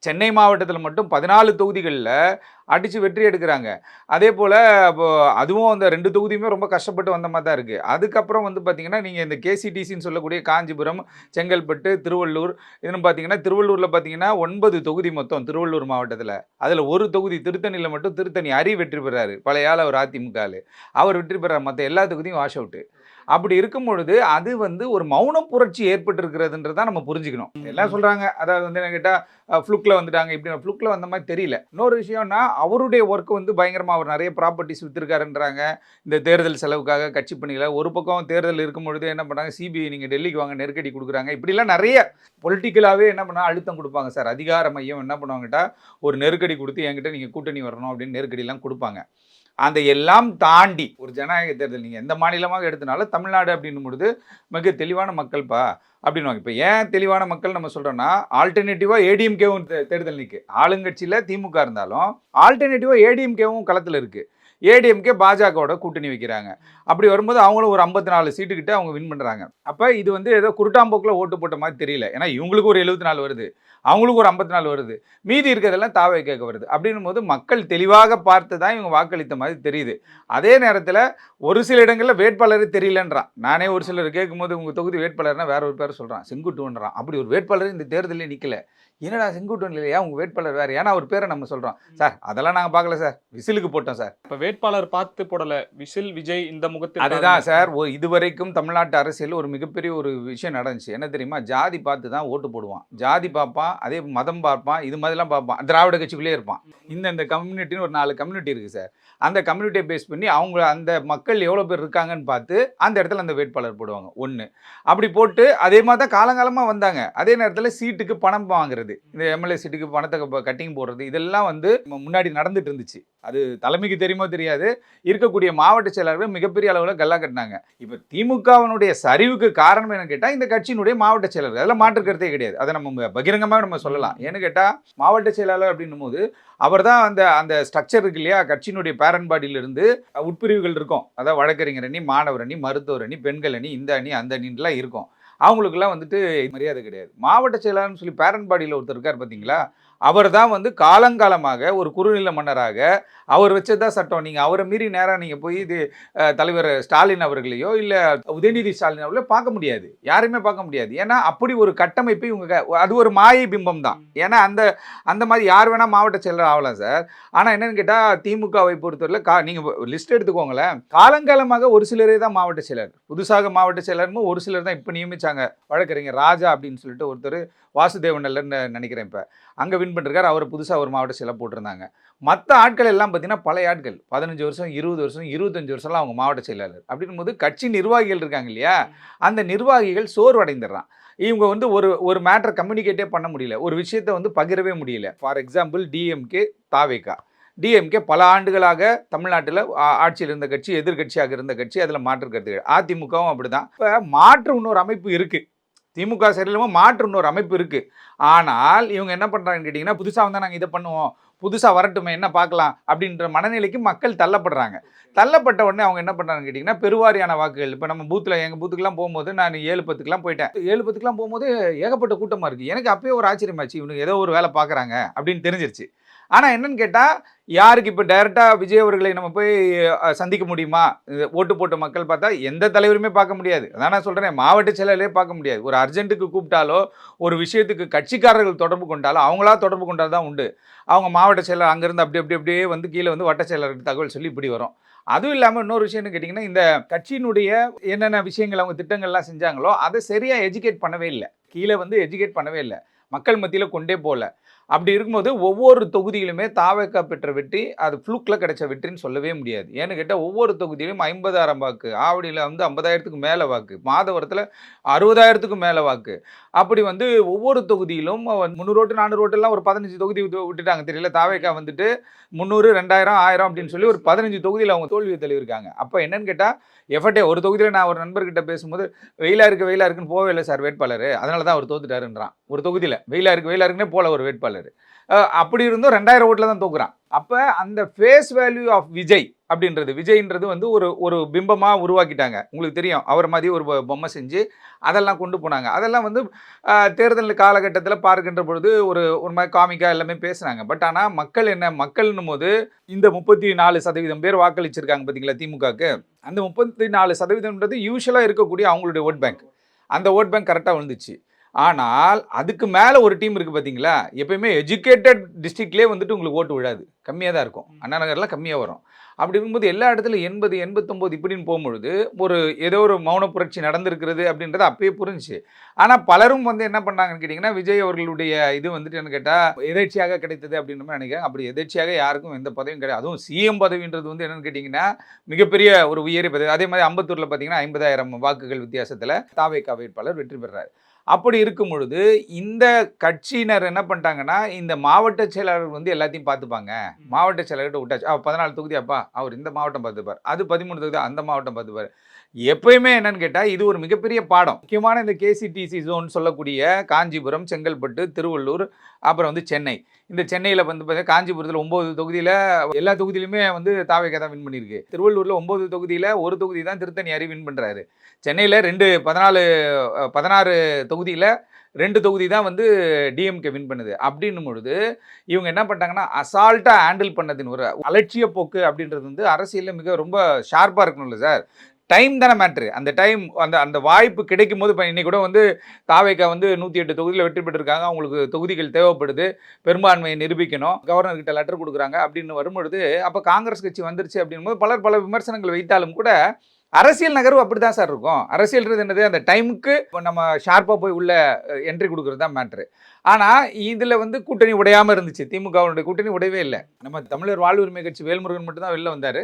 சென்னை மாவட்டத்தில் மட்டும் 14 தொகுதிகளில் அடித்து வெற்றி எடுக்கிறாங்க. அதே போல் இப்போ அதுவும் அந்த 2 தொகுதியுமே ரொம்ப கஷ்டப்பட்டு வந்த மாதிரி தான் இருக்குது. அதுக்கப்புறம் வந்து பார்த்தீங்கன்னா, நீங்கள் இந்த கேசிடிசின்னு சொல்லக்கூடிய காஞ்சிபுரம், செங்கல்பட்டு, திருவள்ளூர், இதுன்னு பார்த்தீங்கன்னா திருவள்ளூரில் பார்த்தீங்கன்னா 9 தொகுதி மொத்தம் திருவள்ளூர் மாவட்டத்தில். அதில் ஒரு தொகுதி திருத்தணியில் மட்டும் திருத்தணி ஹரி வெற்றி பெறாரு. பழைய ஆள் அவர் அதிமுக ஆளு. அவர் வெற்றி பெறார். மற்ற எல்லா தொகுதியும் வாஷ் அவுட்டு. அப்படி இருக்கும் பொழுது அது வந்து ஒரு மௌன புரட்சி ஏற்பட்டிருக்கிறதுன்றதை நம்ம புரிஞ்சுக்கணும். எல்லாம் சொல்கிறாங்க, அதாவது வந்து என்ன கேட்டால் ஃப்ளூக்கில் வந்துட்டாங்க, இப்படி ஃப்ளூக்கில் வந்த மாதிரி தெரியல. இன்னொரு விஷயம்னா அவருடைய ஒர்க் வந்து பயங்கரமாக அவர் நிறைய ப்ராப்பர்ட்டிஸ் விற்றுருக்காருன்றாங்க. இந்த தேர்தல் செலவுக்காக கட்சி பணியில் ஒரு பக்கம் தேர்தல் இருக்கும் பொழுது என்ன பண்ணுறாங்க, சிபிஐ நீங்கள் டெல்லிக்கு வாங்க நெருக்கடி கொடுக்குறாங்க. இப்படிலாம் நிறைய பொலிட்டிக்கலாகவே என்ன பண்ணால் அழுத்தம் கொடுப்பாங்க சார். அதிகார மையம் என்ன பண்ணுவாங்கட்டா, ஒரு நெருக்கடி கொடுத்து என்கிட்ட நீங்கள் கூட்டணி வரணும் அப்படின்னு நெருக்கடிலாம் கொடுப்பாங்க. அந்த எல்லாம் தாண்டி ஒரு ஜனநாயக தேர்தல் நீங்கள் எந்த மாநிலமாக எடுத்தனாலும் தமிழ்நாடு அப்படின்னும் பொழுது மிக தெளிவான மக்கள்ப்பா அப்படின்வாங்க. இப்போ ஏன் தெளிவான மக்கள் நம்ம சொல்கிறோன்னா, ஆல்டர்னேட்டிவாக ஏடிஎம்கேவும் தேர்தல் நிற்கு. ஆளுங்கட்சியில் திமுக இருந்தாலும் ஆல்டர்னேட்டிவாக ஏடிஎம்கேவும் களத்தில் இருக்குது. ஏடிஎம்கே பாஜகவோட கூட்டணி வைக்கிறாங்க. அப்படி வரும்போது அவங்களும் ஒரு 54 சீட்டுக்கிட்ட அவங்க வின் பண்ணுறாங்க. அப்போ இது வந்து ஏதோ குருட்டாம்போக்கில் ஓட்டு போட்ட மாதிரி தெரியல. ஏன்னா இவங்களுக்கு ஒரு 74 வருது, அவங்களுக்கு ஒரு 54 வருது, மீதி இருக்கிறதெல்லாம் தாவே கேட்க வருது. அப்படின்னும் போது மக்கள் தெளிவாக பார்த்து தான் இவங்க வாக்களித்த மாதிரி தெரியுது. அதே நேரத்தில் ஒரு சில இடங்களில் வேட்பாளரே தெரியலன்றான். நானே ஒரு சிலர் கேட்கும்போது உங்கள் தொகுதி வேட்பாளர்னா வேற ஒரு பேர் சொல்கிறான், செங்குட்டுவன்றான். அப்படி ஒரு வேட்பாளர் இந்த தேர்தலே நிற்கல. என்னடா செங்குட்டுவன் இல்லையா உங்கள் வேட்பாளர் வேறு, ஏன்னா அவர் பேரை நம்ம சொல்கிறோம். சார் அதெல்லாம் நாங்கள் பார்க்கல சார், விசிலுக்கு போட்டோம் சார். இப்போ வேட்பாளர் பார்த்து போடல, விசில் விஜய் இந்த முகத்தில். அதுதான் சார், இதுவரைக்கும் தமிழ்நாட்டு அரசியல் ஒரு மிகப்பெரிய ஒரு விஷயம் நடந்துச்சு. என்ன தெரியுமா, ஜாதி பார்த்து தான் ஓட்டு போடுவான். ஜாதி பார்ப்பான், அதே மதம் பார்ப்பான், இது மாதிரிலாம் பார்ப்பான். திராவிட கட்சிக்குள்ளேயே இருப்பான். இந்த கம்யூனிட்டின்னு ஒரு 4 கம்யூனிட்டி இருக்குது சார். அந்த கம்யூனிட்டியை பேஸ் பண்ணி அவங்க அந்த மக்கள் எவ்வளோ பேர் இருக்காங்கன்னு பார்த்து அந்த இடத்துல அந்த வேட்பாளர் போடுவாங்க. ஒன்று அப்படி போட்டு அதே மாதிரி தான் காலங்காலமாக வந்தாங்க. அதே நேரத்தில் சீட்டுக்கு பணம் வாங்குறது, இந்த எம்எல்ஏ சீட்டுக்கு பணத்தை கட்டிங் போடுறது, இதெல்லாம் வந்து முன்னாடி நடந்துட்டு இருந்துச்சு. அது தலைமைக்கு தெரியுமோ தெரியாது, இருக்கக்கூடிய மாவட்ட செயலாளர்கள் மிகப்பெரிய அளவில் கல்லா கட்டினாங்க. இப்போ திமுகவினுடைய சரிவுக்கு காரணம் என்னன்னு கேட்டால் இந்த கட்சியினுடைய மாவட்ட செயலர்கள், அதெல்லாம் மாற்று கருத்தே கிடையாது. அதை நம்ம பகிரங்கமாக நம்ம சொல்லலாம். ஏன்னு கேட்டால் மாவட்ட செயலாளர் அப்படின்னும் போது அவர் தான் அந்த ஸ்ட்ரக்சர் இருக்கு இல்லையா, கட்சியினுடைய பேரண்ட் பாடியிலிருந்து உட்பிரிவுகள் இருக்கும். அதாவது வழக்கறிஞர் அணி, மாணவர் அணி, மருத்துவர் அணி, பெண்கள் அணி, இந்த அணி அந்த அணிலாம் இருக்கும். அவங்களுக்குலாம் வந்துட்டு மரியாதை கிடையாது. மாவட்ட செயலாளர்னு சொல்லி பேரண்ட் பாடியில் ஒருத்தர் இருக்கார் பார்த்தீங்களா, அவர் தான் வந்து காலங்காலமாக ஒரு குறுநில மன்னராக அவர் வச்சதான் சட்டம். நீங்கள் அவரை மீறி நேராக நீங்கள் போய் இது தலைவர் ஸ்டாலின் அவர்களையோ இல்லை உதயநிதி ஸ்டாலின் அவர்களையோ பார்க்க முடியாது, யாரையுமே பார்க்க முடியாது. ஏன்னா அப்படி ஒரு கட்டமைப்பு இவங்க, அது ஒரு மாயை பிம்பம் தான். ஏன்னா அந்த மாதிரி யார் வேணால் மாவட்ட செயலர் ஆகலாம் சார். ஆனால் என்னென்னு கேட்டால் திமுகவை பொறுத்தவரையில் நீங்கள் லிஸ்ட் எடுத்துக்கோங்களேன், காலங்காலமாக ஒரு சிலரே தான் மாவட்ட செயலர். புதுசாக மாவட்ட செயலரும் ஒரு சிலர் தான் இப்போ நியமித்தாங்க. வழக்கறிஞர் ராஜா அப்படின்னு சொல்லிட்டு ஒருத்தர், வாசுதேவன் நல்லன்னு நினைக்கிறேன், இப்போ அங்கே வின் பண்ணிருக்காரு. அவர் புதுசாக ஒரு மாவட்ட செயலர் போட்டிருந்தாங்க. மற்ற ஆட்கள் எல்லாம் பார்த்தீங்கன்னா பழைய ஆட்கள், 15 வருஷம் 20 வருஷம் 25 வருஷம்லாம் அவங்க மாவட்ட செயலாளர். அப்படின்னும் போது கட்சி நிர்வாகிகள் இருக்காங்க இல்லையா, அந்த நிர்வாகிகள் சோர்வடைந்துடுறான். இவங்க வந்து ஒரு மேட்டரை கம்யூனிகேட்டே பண்ண முடியல, ஒரு விஷயத்தை வந்து பகிரவே முடியல. For example DMK, TVK. DMK பல ஆண்டுகளாக தமிழ்நாட்டில் ஆட்சியில் இருந்த கட்சி, எதிர்கட்சியாக இருந்த கட்சி, அதில் மாற்று கருத்துகள். அதிமுகவும் அப்படி தான். இப்போ மாற்று இன்னொரு அமைப்பு இருக்குது, திமுக சரியில்லாமல் மாற்று இன்னொரு அமைப்பு இருக்குது. ஆனால் இவங்க என்ன பண்ணுறாங்கன்னு கேட்டிங்கன்னா, புதுசாக வந்தால் நாங்கள் இதை பண்ணுவோம், புதுசாக வரட்டுமே என்ன பார்க்கலாம் அப்படின்ற மனநிலைக்கு மக்கள் தள்ளப்படுறாங்க. தள்ளப்பட்ட உடனே அவங்க என்ன பண்ணுறாங்கன்னு கேட்டிங்கன்னா, பெருவாரியான வாக்குகள். இப்போ நம்ம பூத்தில், எங்கள் பூத்துக்கெலாம் போகும்போது நான் 7-10க்கெலாம் போயிட்டேன். 7-10க்கெலாம் போகும்போது ஏகப்பட்ட கூட்டமாக இருக்குது. எனக்கு அப்போயே ஒரு ஆச்சரியமாச்சு, இவனுக்கு ஏதோ ஒரு வேலை பார்க்குறாங்க அப்படின்னு தெரிஞ்சிருச்சு. ஆனால் என்னன்னு கேட்டால், யாருக்கு இப்போ டைரெக்டாக விஜய் அவர்களை நம்ம போய் சந்திக்க முடியுமா? ஓட்டு போட்ட மக்கள் பார்த்தா எந்த தலைவருமே பார்க்க முடியாது. அதான் நான் சொல்கிறேன், மாவட்ட செயலாளரே பார்க்க முடியாது. ஒரு அர்ஜென்ட்டுக்கு கூப்பிட்டாலோ, ஒரு விஷயத்துக்கு கட்சிக்காரர்கள் தொடர்பு கொண்டாலோ, அவங்களா தொடர்பு கொண்டால் தான் உண்டு. அவங்க மாவட்ட செயலர் அங்கேருந்து அப்படியே வந்து கீழே வந்து வட்ட செயலருக்கு தகவல் சொல்லி இப்படி வரும். அதுவும் இல்லாமல் இன்னொரு விஷயம்னு கேட்டிங்கன்னா, இந்த கட்சியினுடைய என்னென்ன விஷயங்கள் அவங்க திட்டங்கள்லாம் செஞ்சாங்களோ அதை சரியாக எஜுகேட் பண்ணவே இல்லை. கீழே வந்து எஜுகேட் பண்ணவே இல்லை, மக்கள் மத்தியில் கொண்டே போகல. அப்படி இருக்கும்போது ஒவ்வொரு தொகுதியிலுமே தாவேகா பெற்ற வெற்றி அது ஃப்ளூக்கில் கிடைச்ச வெற்றின்னு சொல்லவே முடியாது. ஏன்னு கேட்டால் ஒவ்வொரு தொகுதியிலும் 50,000 வாக்கு, ஆவடியில் வந்து 50,000க்கு மேலே வாக்கு, மாதவரத்தில் 60,000க்கு மேலே வாக்கு. அப்படி வந்து ஒவ்வொரு தொகுதியிலும் 300 ஓட்டு 400 ஓட்டெல்லாம் ஒரு 15 தொகுதி விட்டுட்டாங்க தெரியல. தாவேக்கா வந்துட்டு 300 2000 1000 அப்படின்னு சொல்லி ஒரு 15 தொகுதியில் அவங்க தோல்வியை தழுவிருக்காங்க. அப்போ என்னன்னு கேட்டால் எஃபர்ட்டே ஒரு தொகுதியில் நான் ஒரு நண்பர்கிட்ட பேசும்போது வெயிலாக இருக்குன்னு போகவே இல்லை சார் வேட்பாளர், அதனால தான் அவர் தோத்துட்டாருன்றான். ஒரு தொகுதியில் வெயிலாக இருக்குன்னே போல ஒரு வேட்பாளர். அப்படி இருந்தும் 2000 ஓட்டில் தான் தோக்குறான். அப்போ அந்த ஃபேஸ் வேல்யூ ஆஃப் விஜய்ன்றது வந்து ஒரு பிம்பமாக உருவாக்கிட்டாங்க. உங்களுக்கு தெரியும், அவர் மாதிரி ஒரு பொம்மை செஞ்சு அதெல்லாம் கொண்டு போனாங்க. அதெல்லாம் வந்து தேர்தல் காலகட்டத்தில் பார்க்கின்ற பொழுது ஒரு மாதிரி காமிக்காக எல்லாமே பேசுனாங்க. பட் ஆனால் மக்கள்னும் போது இந்த 34% பேர் வாக்களிச்சிருக்காங்க பார்த்தீங்களா திமுகவுக்கு. அந்த 34%ன்றது யூஸ்வலாக இருக்கக்கூடிய அவங்களுடைய ஓட் பேங்க். அந்த ஓட் பேங்க் கரெக்டாக விழுந்துச்சு. ஆனால் அதுக்கு மேலே ஒரு டீம் இருக்குது பார்த்தீங்களா, எப்பயுமே எஜுகேட்டட் டிஸ்ட்ரிக்ட்லேயே வந்துட்டு உங்களுக்கு ஓட்டு விழாது, கம்மியாக தான் இருக்கும். அண்ணா நகர்லாம் கம்மியாக வரும். அப்படி இருக்கும்போது எல்லா இடத்துல 80 89 இப்படின்னு போகும்பொழுது ஏதோ ஒரு மௌன புரட்சி நடந்திருக்கிறது அப்படின்றது அப்பயே புரிஞ்சுச்சு. ஆனால் பலரும் வந்து என்ன பண்ணாங்கன்னு கேட்டிங்கன்னா, விஜய் அவர்களுடைய இது வந்துட்டு என்ன கேட்டால் எதேர்ச்சியாக கிடைத்தது அப்படின்னு நினைக்கிறேன். அப்படி எதேர்ச்சியாக யாருக்கும் எந்த பதவியும் கிடையாது. அதுவும் சிஎம் பதவின்றது வந்து என்னென்னு கேட்டிங்கன்னா மிகப்பெரிய ஒரு உயரிய பதவி. அதே மாதிரி அம்பத்தூரில் பார்த்தீங்கன்னா 50,000 வாக்குகள் வித்தியாசத்தில் தாவேகா வேட்பாளர் வெற்றி பெறார். அப்படி இருக்கும் பொழுது இந்த கட்சியினர் என்ன பண்ணிட்டாங்கன்னா, இந்த மாவட்ட செயலாளர் வந்து எல்லாத்தையும் பார்த்துப்பாங்க. மாவட்ட செயலாளர்கிட்ட விட்டாச்சு. 14 தொகுதி அப்பா அவர் இந்த மாவட்டம் பார்த்துப்பார், அது 13 தொகுதி அந்த மாவட்டம் பார்த்துப்பார். எப்பயுமே என்னன்னு கேட்டால் இது ஒரு மிகப்பெரிய பாடம். முக்கியமான இந்த கேசிடிசி ஜோன் சொல்லக்கூடிய காஞ்சிபுரம், செங்கல்பட்டு, திருவள்ளூர், அப்புறம் வந்து சென்னை. இந்த சென்னையில் வந்து பார்த்தீங்கன்னா காஞ்சிபுரத்தில் 9 தொகுதியில் எல்லா தொகுதியிலுமே வந்து தாவேகா தான் வின் பண்ணியிருக்கு. திருவள்ளூரில் 9 தொகுதியில் ஒரு தொகுதி தான் திருத்தணியாரி வின் பண்ணுறாரு. சென்னையில் 16 தொகுதியில் 2 தொகுதி தான் வந்து டிஎம்கே வின் பண்ணுது. அப்படின்னும் பொழுது இவங்க என்ன பண்ணிட்டாங்கன்னா அசால்ட்டாக ஹேண்டில் பண்ணதின் ஒரு அலட்சிய போக்கு அப்படின்றது வந்து அரசியலில் மிக ரொம்ப ஷார்ப்பாக இருக்கணும்ல சார். டைம் தானே மேட்ரு. அந்த டைம் அந்த வாய்ப்பு கிடைக்கும் போது இப்போ இன்னைக்கு கூட வந்து தாவேக்கா வந்து 108 தொகுதியில் வெற்றி பெற்றிருக்காங்க. அவங்களுக்கு தொகுதிகள் தேவைப்படுது, பெரும்பான்மையை நிரூபிக்கணும், கவர்னர்கிட்ட லெட்டர் கொடுக்குறாங்க அப்படின்னு வரும்பொழுது அப்போ காங்கிரஸ் கட்சி வந்துருச்சு அப்படின்போது பல விமர்சனங்கள் வைத்தாலும் கூட அரசியல் நகர்வு அப்படி தான் சார் இருக்கும். அரசியல்ன்றது என்னது, அந்த டைமுக்கு நம்ம ஷார்ப்பாக போய் உள்ள என்ட்ரி கொடுக்குறது தான் மேட்ரு. ஆனால் இதில் வந்து கூட்டணி உடையாமல் இருந்துச்சு. திமுகவுடைய கூட்டணி உடையவே இல்லை. நம்ம தமிழர் வாழ்வுரிமை கட்சி வேல்முருகன் மட்டும் தான் வெளில வந்தார்.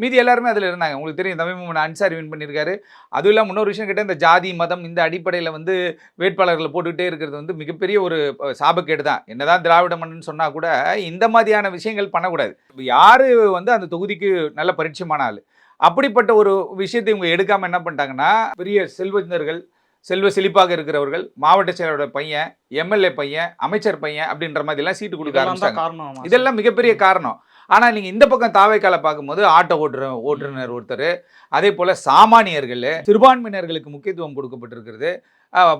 மீதி எல்லாருமே அதில் இருந்தாங்க. உங்களுக்கு தெரியும், தமிழ் அன்சாரி வின் பண்ணியிருக்காரு. அதுவும் இல்லாமல் இன்னொரு விஷயம் கேட்டால் இந்த ஜாதி மதம் இந்த அடிப்படையில் வந்து வேட்பாளர்களை போட்டுக்கிட்டே இருக்கிறது வந்து மிகப்பெரிய ஒரு சாபக்கேடு தான். என்னதான் திராவிட மன்னன் சொன்னால் கூட இந்த மாதிரியான விஷயங்கள் பண்ணக்கூடாது. யார் வந்து அந்த தொகுதிக்கு நல்ல பரிச்சயமான ஆள், அப்படிப்பட்ட ஒரு விஷயத்தை இவங்க எடுக்காமல் என்ன பண்ணிட்டாங்கன்னா, பெரிய செல்வந்தர்கள், செல்வ செழிப்பாக இருக்கிறவர்கள், மாவட்ட செயலரோட பையன், எம்எல்ஏ பையன், அமைச்சர் பையன் அப்படின்ற மாதிரிலாம் சீட்டு கொடுக்க ஆரம்பிச்சாங்க. இதெல்லாம் மிகப்பெரிய காரணம். ஆனால் நீங்கள் இந்த பக்கம் தாவேக்கால பார்க்கும்போது ஆட்டோ ஓட்டுநர் ஒருத்தர், அதே போல் சாமானியர்கள், சிறுபான்மையினர்களுக்கு முக்கியத்துவம் கொடுக்கப்பட்டிருக்கிறது.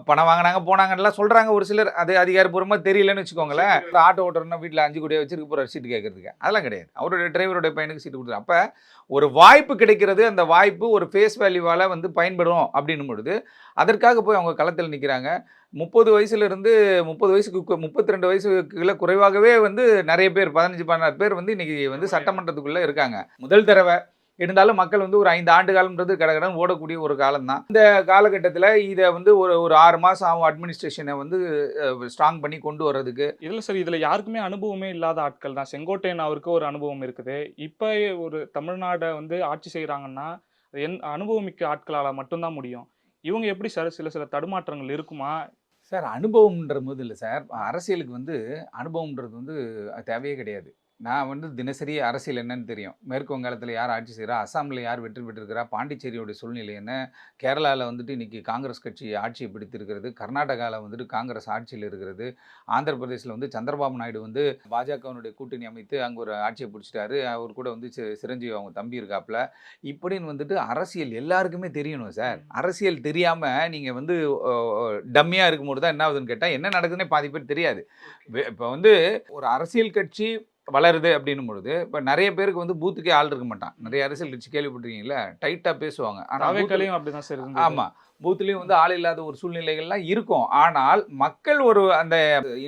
பணம் வாங்கினாங்க போனாங்கலாம் சொல்கிறாங்க ஒரு சிலர். அது அதிகாரப்பூர்வமாக தெரியலன்னு வச்சுக்கோங்களேன். ஆட்டோ ஓட்டுறன்னா வீட்டில் 5 கோடியை வச்சிருக்க போகிற சீட்டு கேட்கறதுக்கு அதெல்லாம் கிடையாது. அவருடைய டிரைவருடைய பையனுக்கு சீட்டு கொடுத்துரு. அப்போ ஒரு வாய்ப்பு கிடைக்கிறது, அந்த வாய்ப்பு ஒரு ஃபேஸ் வேல்யூவால் வந்து பயன்படும் அப்படின்னும் பொழுது அதற்காக போய் அவங்க களத்தில் நிற்கிறாங்க. 30 வயசுலேருந்து 30 வயசுக்கு 32 வயசுக்குள்ள குறைவாகவே வந்து நிறைய பேர் 15-16 பேர் வந்து இன்னைக்கு வந்து சட்டமன்றத்துக்குள்ளே இருக்காங்க. முதல் தடவை இருந்தாலும் மக்கள் வந்து ஒரு 5 ஆண்டு காலம்ன்றது கடகடன் ஓடக்கூடிய ஒரு காலம் தான். இந்த காலகட்டத்தில் இதை வந்து ஒரு 6 மாதம் ஆகும் அட்மினிஸ்ட்ரேஷனை வந்து ஸ்ட்ராங் பண்ணி கொண்டு வர்றதுக்கு. இதில் சரி, இதில் யாருக்குமே அனுபவமே இல்லாத ஆட்கள் தான். செங்கோட்டையன் அவருக்கு ஒரு அனுபவம் இருக்குது. இப்போ ஒரு தமிழ்நாடை வந்து ஆட்சி செய்கிறாங்கன்னா அனுபவமிக்க ஆட்களால் மட்டும்தான் முடியும். இவங்க எப்படி சார் சில தடுமாற்றங்கள் இருக்குமா சார்? அனுபவம்ன்ற போது இல்லை சார், அரசியலுக்கு வந்து அனுபவம்ன்றது வந்து தேவையே கிடையாது. நான் வந்து தினசரி அரசியல் என்னன்னு தெரியும். மேற்கு வங்காளத்தில் யார் ஆட்சி செய்கிறா, அஸ்ஸாமில் யார் வெற்றி பெற்றிருக்கிறா, பாண்டிச்சேரியோட சூழ்நிலை என்ன, கேரளாவில் வந்துட்டு இன்றைக்கி காங்கிரஸ் கட்சி ஆட்சியை பிடித்திருக்கிறது, கர்நாடகாவில் வந்துட்டு காங்கிரஸ் ஆட்சியில் இருக்கிறது, ஆந்திர பிரதேசில் வந்து சந்திரபாபு நாயுடு வந்து பாஜகவினுடைய கூட்டணி அமைத்து அங்கே ஒரு ஆட்சியை பிடிச்சிட்டாரு. அவர் கூட வந்து சிரஞ்சீவி அவங்க தம்பி இருக்காப்புல. இப்படின்னு வந்துட்டு அரசியல் எல்லாருக்குமே தெரியணும் சார். அரசியல் தெரியாமல் நீங்கள் வந்து டம்மியாக இருக்கும்போது தான் என்ன ஆகுதுன்னு கேட்டால் என்ன நடக்குதுன்னே பாதி பேர் தெரியாது. இப்போ வந்து ஒரு அரசியல் கட்சி வளருது அப்படின்னும் பொழுது இப்போ நிறைய பேருக்கு வந்து பூத்துக்கே ஆள் இருக்க மாட்டான். நிறைய அரசியல் கட்சி கேள்விப்பட்டிருக்கீங்களா, டைட்டாக பேசுவாங்க. ஆனால் அப்படிதான் சார். ஆமாம், பூத்துலேயும் வந்து ஆள் இல்லாத ஒரு சூழ்நிலைகள்லாம் இருக்கும். ஆனால் மக்கள் ஒரு அந்த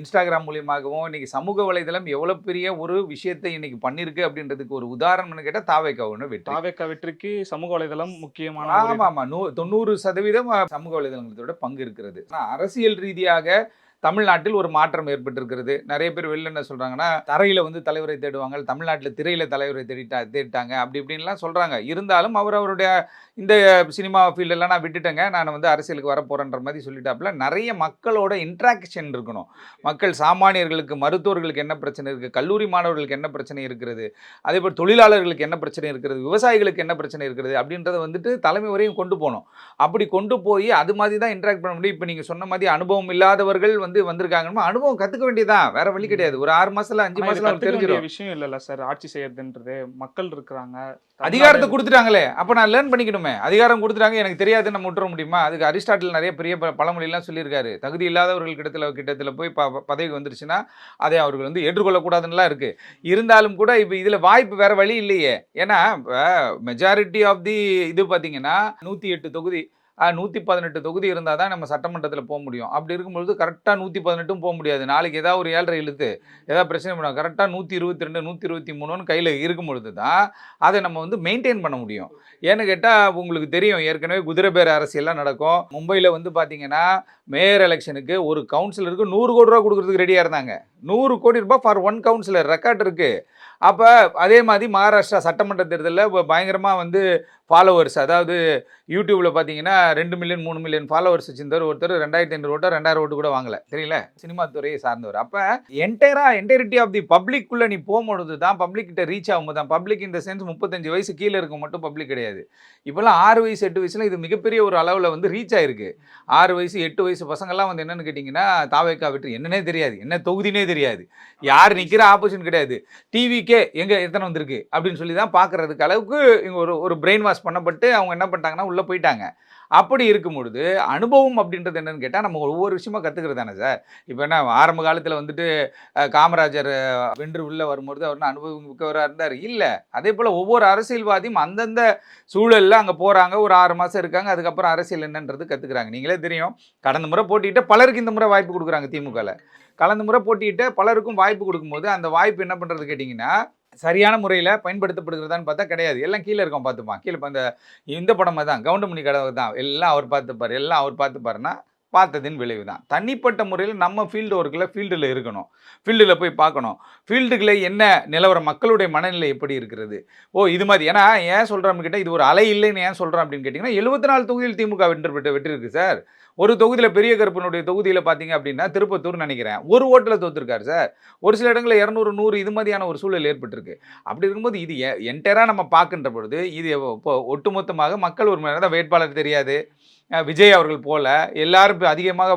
இன்ஸ்டாகிராம் மூலியமாகவும் இன்னைக்கு சமூக வலைதளம் எவ்வளோ பெரிய ஒரு விஷயத்தை இன்னைக்கு பண்ணியிருக்கு அப்படின்றதுக்கு ஒரு உதாரணம்னு கேட்டால் தாவேக்கா வெற்றிக்கு சமூக வலைதளம் முக்கியமான. ஆமாம் 90% சமூக வலைதளங்களோட பங்கு இருக்கிறது. ஆனால் அரசியல் ரீதியாக தமிழ்நாட்டில் ஒரு மாற்றம் ஏற்பட்டிருக்கிறது. நிறைய பேர் வெளில என்ன சொல்றாங்கன்னா, தரையில வந்து தலைவரை தேடுவாங்க, தமிழ்நாட்டில திரையில தலைவரை தேடிட்டாங்க அப்படி இப்படின்லாம் சொல்றாங்க. இருந்தாலும் அவருடைய இந்த சினிமா ஃபீல்டெல்லாம் நான் விட்டுட்டேங்க. நான் வந்து அரசியலுக்கு வரப்போறேன்ற மாரி சொல்லிட்டாப்புல. நெறைய மக்களோட இன்டராக்ஷன் இருக்கணும். மக்கள் சாமானியர்களுக்கு, மருத்துவர்களுக்கு என்ன பிரச்சனை இருக்கு? கல்லூரி மாணவர்களுக்கு என்ன பிரச்சனை இருக்கிறது? அதேபோல் தொழிலாளர்களுக்கு என்ன பிரச்சனை இருக்கிறது? விவசாயிகளுக்கு என்ன பிரச்சனை இருக்கிறது? அப்படின்றத வந்துட்டு தலைமை வரையும் கொண்டு போணும். அப்படி கொண்டு போய் அது மாதிரி தான் இன்டராக்ட் பண்ண முடியும். இப்ப நீங்க சொன்ன மாதிரி அனுபவம் இல்லாதவர்கள் வந்து வந்திருக்காங்கன்னா, அனுபவம் கத்துக்க வேண்டியதுதான். வேற வழி கிடையாது. ஒரு 6 மாசத்துல 5 ஆனா இது மாசத்துல அவங்களுக்கு கத்துக்க வேண்டிய தெரிஞ்சிரும். விஷயம் இல்லல்ல சார். ஆட்சி செய்யறதுன்றது. மக்கள் இருக்கிறாங்க. தமிழ்நாடு அதிகாரத்த குடுத்துட்டாங்களே! அப்ப நான் லேர்ன் பண்ணிக்கணுமே! அதிகாரம் குடுத்துட்டாங்க, எனக்கு தெரியாதுன்னு நம்ம விட்டுற முடியுமா? அதுக்கு அரிஸ்டாட்டில் நெறைய பெரிய பழமொழிலாம் சொல்லியிருக்காரு. தகுதி இல்லாதவர்கள் கிட்டத்துல போய் பதவி வந்துருச்சுன்னா, அதை அவர்கள் வந்து ஏற்றுக்கொள்ளக்கூடாதுன்னுலாம் இருக்கு. இருந்தாலும் கூட இப்ப இதுல வாய்ப்பு வேற வழி இல்லையே! ஏன்னா, மெஜாரிட்டி ஆஃப் தி இது பார்த்தீங்கன்னா, 108 தொகுதி. 118 தொகுதி இருந்தா தான் நம்ம சட்டமன்றத்தில முடியும். அப்படி இருக்கும்பொழுது கரெக்ட்டா 118ம் முடியாது. நாளைக்கு ஏதாவது ஒரு 7.5 இழுத்து, ஏதாவது பிரச்சனை பண்ணுவாங்க. கரெக்ட்டா 122, 123ன்னு கையில இருக்கும்பொழுது தான், அத நம்ம வந்து மெயின்டெயின் பண்ண முடியும். ஏன்னு கேட்டா, உங்களுக்கு தெரியும் ஏற்கனவே குதிரை பேர அரசியல்லாம் நடக்கும். மும்பையில வந்து பார்த்தீங்கன்னா, மேயர் எலக்ஷனுக்கு ஒரு கவுன்சிலருக்கு ₹100,00,00,000 குடுக்குறதுக்கு ரெடியா இருந்தாங்க. ₹100,00,00,000 ஃபார் 1 கவுன்சிலர் ரெக்கார்ட் இருக்கு. அப்ப அதே மாதிரி மகாராஷ்டிரா சட்டமன்ற தேர்தல்ல பயங்கரமா வந்து ஃபாலோவர்ஸ், அதாவது யூடியூப்ல பார்த்தீங்கன்னா 2 மில்லியன் 3 மில்லியன் ஃபாலோவர்ஸ் வச்சிருந்தவர் ஒருத்தர் 2500 ஓட்டோ 2000 ஓட்டு கூட வாங்கல. தெரியல. சினிமா துறையை சார்ந்தவர். அப்ப என்டையரிட்டி ஆஃப் தி பப்ளிக் குள்ள நீ போகும்பொழுது தான், பப்ளிக் கிட்ட ரீச் ஆகும்போது தான், பப்ளிக் இந்த சென்ஸ் 35 வயசு கீழ இருக்க மட்டும் பப்ளிக் கிடையாது. இப்போலாம் 6 வயசு 8 வயசுல இது மிகப்பெரிய ஒரு அளவுல வந்து ரீச் ஆயிருக்கு. 6 வயசு 8 வயசு பசங்கள்லாம் வந்து என்னன்னு கேட்டீங்கன்னா, தாவேக்கா வெற்றி என்னன்னே தெரியாது. என்ன தொகுதினே தெரியாது. யார் நிக்கிற ஆப்போசிஷன் கிடையாது. டிவிக்கே எங்க எத்தனை வந்திருக்கு அப்படின்னு சொல்லி தான் பார்க்கறதுக்கு அளவுக்கு இங்க ஒரு ஒரு பிரெயின் வாஷ் பண்ணப்பட்டு அவங்க என்ன பண்ணிட்டாங்கன்னா உள்ள போயிட்டாங்க. அப்படி இருக்கும் பொழுது அனுபவம் அப்படின்றது என்னன்னு கேட்டா நம்ம ஒவ்வொரு விஷயமா கத்துக்கிறது தானே சார். இப்போ என்ன ஆரம்ப காலத்துல வந்துட்டு காமராஜர் வென்று உள்ள வரும்பொழுது அவர் அனுபவம் மிக்கவரா இருந்தார் இல்ல. அதே போல ஒவ்வொரு அரசியல்வாதியும் அந்தந்த சூழல்ல அங்க போறாங்க, ஒரு 6 மாசம் இருக்காங்க, அதுக்கப்புறம் அரசியல் என்னன்றது கத்துக்கிறாங்க. நீங்களே தெரியும், கடந்த முறை போட்டியிட்ட பலருக்கு இந்த முறை வாய்ப்பு கொடுக்குறாங்க திமுகல. கடந்த முறை போட்டியிட்ட பலருக்கும் வாய்ப்பு கொடுக்கும்போது அந்த வாய்ப்பு என்ன பண்றது கேட்டிங்கன்னா, சரியான முறையில பயன்படுத்தப்படுகிறதான்னு பார்த்தா கிடையாது. எல்லாம் கீழ இருக்கவன் பார்த்துப்பான். கீழ இந்த இந்த படம் தான் கவுண்டமணி கதவு தான். எல்லாம் அவர் பார்த்துப்பாரு. எல்லாம் அவர் பார்த்துப்பாருன்னா, பார்த்ததின் விளைவு தான். தனிப்பட்ட முறையில நம்ம ஃபீல்டு ஒர்க்ல ஃபீல்டுல இருக்கணும். ஃபீல்டுல போய் பார்க்கணும். ஃபீல்டுக்குள்ள என்ன நிலவரம், மக்களுடைய மனநிலை எப்படி இருக்கிறது? இது மாதிரி ஏன்னா ஏன் சொல்றேன் அப்படின்னு கேட்டா, இது ஒரு அலை இல்லைன்னு ஏன் சொல்றேன் அப்படின்னு கேட்டீங்கன்னா, 74 தொகுதியில் திமுக வெற்றி இருக்கு சார். ஒரு தொகுதியில பெரிய கருப்பனுடைய தொகுதியில பார்த்தீங்க அப்படின்னா, திருப்பத்தூர் நினைக்கிறேன். ஒரு ஓட்டுல தோத்துருக்காரு சார். ஒரு சில இடங்கள்ல 200, 100 இது மாதிரியான ஒரு சூழல் ஏற்பட்டிருக்கு. அப்படி இருக்கும்போது இது என்டையரா நம்ம பார்க்கின்ற பொழுது, இது இப்போ ஒட்டுமொத்தமாக மக்கள் ஒரு வேட்பாளர் தெரியாது. விஜய் அவர்கள் போல எல்லாரும் இப்ப அதிகமாக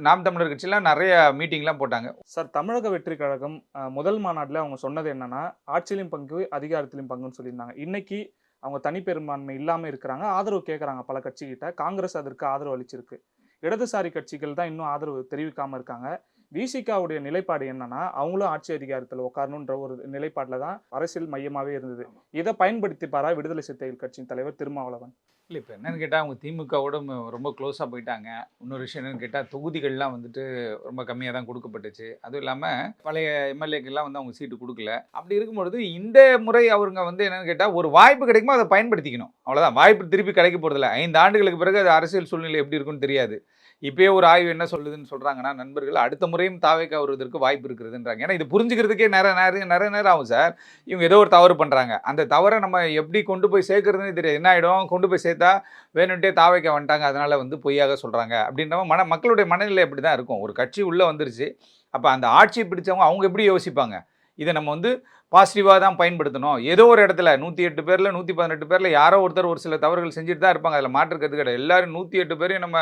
நாம் தமிழர் கட்சியெல்லாம் நிறைய மீட்டிங்லாம் போட்டாங்க. சார், தமிழக வெற்றி கழகம் முதல் மாநாட்டில் அவங்க சொன்னது என்னன்னா, ஆட்சியிலும் பங்கு, அதிகாரத்திலும் பங்குன்னு சொல்லியிருந்தாங்க. இன்னைக்கு அவங்க தனிப்பெரும்பான்மை இல்லாமல் இருக்கிறாங்க. ஆதரவு கேட்குறாங்க பல கட்சிகிட்ட. காங்கிரஸ் அதற்கு ஆதரவு அளிச்சிருக்கு. இடதுசாரி கட்சிகள் தான் இன்னும் ஆதரவு தெரிவிக்காமல் இருக்காங்க. விசிகாவுடைய நிலைப்பாடு என்னன்னா, அவங்களும் ஆட்சி அதிகாரத்தில் உட்காரணுன்ற ஒரு நிலைப்பாட்டில் தான் அரசியல் மையமாகவே இருந்தது. இதை பயன்படுத்திப்பாரா விடுதலை சிறுத்தைகள் கட்சியின் தலைவர் திருமாவளவன்? இல்லை இப்போ என்னன்னு கேட்டால் அவங்க திமுகவோட ரொம்ப க்ளோஸாக போயிட்டாங்க. இன்னொரு விஷயம் என்னன்னு கேட்டால் தொகுதிகள்லாம் வந்துட்டு ரொம்ப கம்மியாக தான் கொடுக்கப்பட்டுச்சு. அதுவும் இல்லாமல் பழைய எம்எல்ஏக்கெல்லாம் வந்து அவங்க சீட்டு கொடுக்கல. அப்படி இருக்கும்பொழுது இந்த முறை அவருங்க வந்து என்னன்னு கேட்டால் ஒரு வாய்ப்பு கிடைக்குமோ அதை பயன்படுத்திக்கணும். அவ்வளோதான். வாய்ப்பு திருப்பி கிடைக்க போகிறதில்ல. 5 ஆண்டுகளுக்கு பிறகு அது அரசியல் சூழ்நிலை எப்படி இருக்குன்னு தெரியாது. இப்பயே ஒரு ஆய்வு என்ன சொல்லுதுன்னு சொல்கிறாங்கன்னா, நண்பர்கள் அடுத்த முறையும் தாவேக்கா வருவதற்கு வாய்ப்பு இருக்கிறதுன்றாங்க. ஏன்னா இது புரிஞ்சுக்கிறதுக்கே நிறைய நேரம் ஆகும் சார். இவங்க ஏதோ ஒரு தவறு பண்ணுறாங்க. அந்த தவறை நம்ம எப்படி கொண்டு போய் சேர்க்கறதுன்னு தெரியாது. என்ன ஆகிடும், கொண்டு போய் சேர்த்தா வேணும்ட்டே தாவேக்கா வந்துட்டாங்க, அதனால் வந்து பொய்யாக சொல்கிறாங்க அப்படின்ற மக்களுடைய மனநிலை அப்படி தான் இருக்கும். ஒரு கட்சி உள்ளே வந்துருச்சு. அப்போ அந்த ஆட்சியை பிடிச்சவங்க அவங்க எப்படி யோசிப்பாங்க? இதை நம்ம வந்து பாசிட்டிவாக தான் பயன்படுத்தணும். ஏதோ ஒரு இடத்துல 108 பேரில் 118 பேரில் யாரோ ஒருத்தர் ஒரு சில தவறுகள் செஞ்சுட்டு தான் இருப்பாங்க. அதில் மாற்றுக்கிறது கிடையாது. எல்லாரும் 108 பேரையும் நம்ம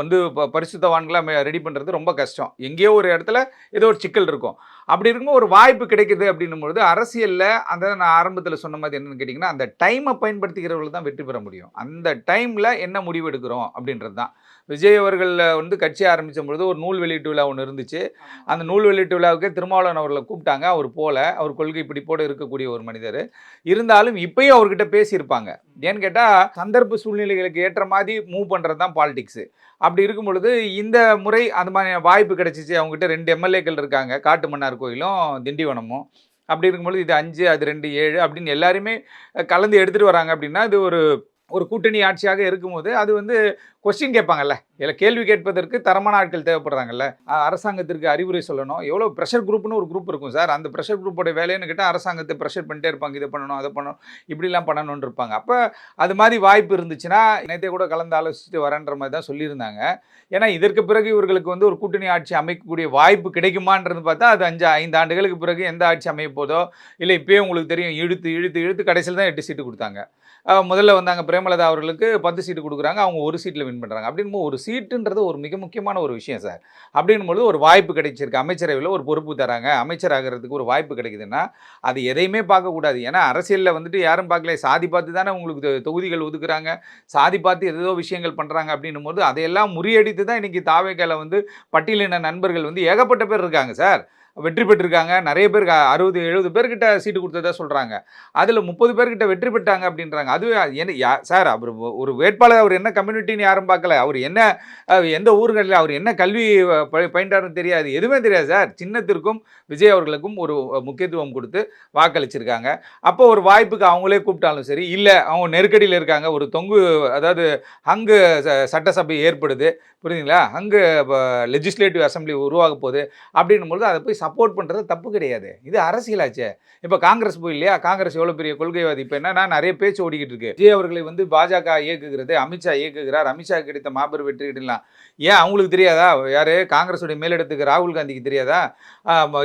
வந்து பரிசுத்தவான்களாக ரெடி பண்ணுறது ரொம்ப கஷ்டம். எங்கேயோ ஒரு இடத்துல ஏதோ ஒரு சிக்கல் இருக்கும். அப்படி இருக்கும்போது ஒரு வாய்ப்பு கிடைக்குது அப்படின்னும்பொழுது அரசியலில் அந்த நான் ஆரம்பத்தில் சொன்ன மாதிரி என்னென்னு கேட்டிங்கன்னா, அந்த டைமை பயன்படுத்திக்கிறவர்கள் தான் வெற்றி பெற முடியும். அந்த டைமில் என்ன முடிவு எடுக்கிறோம் அப்படின்றது தான். விஜய் அவர்கள் வந்து கட்சி ஆரம்பித்த பொழுது ஒரு நூல் வெளியீட்டு விழா ஒன்று இருந்துச்சு. அந்த நூல் வெளியீட்டு விழாவுக்கு திருமாவளவன் அவர்களை கூப்பிட்டாங்க. அவர் போல. அவர் கொள்கை பிடிப்போடு இருக்கக்கூடிய ஒரு மனிதர். இருந்தாலும் இப்பயும் அவர்கிட்ட பேசியிருப்பாங்க. ஏன்னு கேட்டால் சந்தர்ப்ப சூழ்நிலைகளுக்கு ஏற்ற மாதிரி மூவ் பண்ணுறது தான் பாலிடிக்ஸு. அப்படி இருக்கும் பொழுது இந்த முறை அந்த மாதிரி வாய்ப்பு கிடைச்சிச்சு. அவங்ககிட்ட 2 எம்எல்ஏக்கள் இருக்காங்க. காட்டுமன்னார் கோயிலும் திண்டிவனமும். அப்படி இருக்கும்பொழுது இது 5 அது 2 7 அப்படின்னு எல்லாருமே கலந்து எடுத்துகிட்டு வராங்க அப்படின்னா இது ஒரு ஒரு கூட்டணி ஆட்சியாக இருக்கும்போது அது வந்து கொஸ்டின் கேட்பாங்கல்ல, இல்லை கேள்வி கேட்பதற்கு தரமான ஆட்கள் தேவைப்படுறாங்கல்ல. அரசாங்கத்திற்கு அறிவுரை சொல்லணும். எவ்வளோ ப்ரெஷர் குரூப்னு ஒரு குரூப் இருக்கும் சார். அந்த ப்ரெஷர் குரூப்போட வேலைன்னு கேட்டால் அரசாங்கத்தை ப்ரெஷர் பண்ணிட்டே இருப்பாங்க. இதை பண்ணணும், அதை பண்ணணும், இப்படிலாம் பண்ணணும்னு இருப்பாங்க. அப்போ அது மாதிரி வாய்ப்பு இருந்துச்சுன்னா நேற்றே கூட கலந்து ஆலோசிச்சுட்டு வரேன்ற மாதிரி தான் சொல்லியிருந்தாங்க. ஏன்னா இதற்கு பிறகு இவர்களுக்கு வந்து ஒரு கூட்டணி ஆட்சி அமைக்கக்கூடிய வாய்ப்பு கிடைக்குமான்றது பார்த்தா அது 5 ஆண்டுகளுக்கு பிறகு எந்த ஆட்சி அமைய போதோ, இல்லை இப்பயே உங்களுக்கு தெரியும் இழுத்து இழுத்து இழுத்து கடைசியில் தான் 8 சீட்டு கொடுத்தாங்க. முதல்ல வந்தாங்க பிரேமலதா அவர்களுக்கு 10 சீட்டு கொடுக்குறாங்க. அவங்க ஒரு சீட்டில் வின் பண்ணுறாங்க. அப்படின்னும் ஒரு சீட்டுன்றது ஒரு மிக முக்கியமான ஒரு விஷயம் சார். அப்படின்பொழுது ஒரு வாய்ப்பு கிடைச்சிருக்கு. அமைச்சரவையில் ஒரு பொறுப்பு தராங்க. அமைச்சர் ஆகிறதுக்கு ஒரு வாய்ப்பு கிடைக்குதுன்னா அது எதையுமே பார்க்கக்கூடாது. ஏன்னா அரசியலில் வந்துட்டு யாரும் பார்க்கல. சாதி பார்த்து தானே உங்களுக்கு தொகுதிகள் ஒதுக்குறாங்க. சாதி பார்த்து ஏதோ விஷயங்கள் பண்ணுறாங்க அப்படின்னும் போது அதையெல்லாம் முறியடித்து தான் இன்றைக்கி தாவேக்கால வந்து பட்டியலின நண்பர்கள் வந்து ஏகப்பட்ட பேர் இருக்காங்க சார். வெற்றி பெற்றிருக்காங்க. நிறைய பேர் 60, 70 பேர்கிட்ட சீட்டு கொடுத்ததா சொல்கிறாங்க. அதில் 30 பேர்கிட்ட வெற்றி பெற்றாங்க அப்படின்றாங்க. அதுவே என்ன சார், அவர் ஒரு வேட்பாளர், அவர் என்ன கம்யூனிட்டின்னு யாரும் பார்க்கல. அவர் என்ன எந்த ஊர்களில் அவர் என்ன கல்வி பயின்றாருன்னு தெரியாது. எதுவுமே தெரியாது சார். சின்னத்திற்கும் விஜய் அவர்களுக்கும் ஒரு முக்கியத்துவம் கொடுத்து வாக்களிச்சிருக்காங்க. அப்போ ஒரு வாய்ப்புக்கு அவங்களே கூப்பிட்டாலும் சரி, இல்லை அவங்க நெருக்கடியில் இருக்காங்க, ஒரு அதாவது அங்கு சட்டசபை ஏற்படுது, புரியுதுங்களா, அங்கு லெஜிஸ்லேட்டிவ் அசம்பிளி உருவாக போகுது அப்படின்னும்போது அதை போய் சப்போர்ட் பண்ணுறது தப்பு கிடையாது. இது அரசியலாச்சே. இப்போ காங்கிரஸ் போய் இல்லையா, காங்கிரஸ் எவ்வளோ பெரிய கொள்கைவாதி. இப்போ என்னன்னா நிறைய பேச்சு ஓடிக்கிட்டு இருக்கு. விஜய் அவர்களை வந்து பாஜக இயக்குகிறது, அமித்ஷா இயக்குகிறார், அமித்ஷா கிடைத்த மாபெரும் வெற்றி கிட்டலாம். ஏன் அவங்களுக்கு தெரியாதா? யார் காங்கிரஸுடைய மேலிடத்துக்கு ராகுல் காந்திக்கு தெரியாதா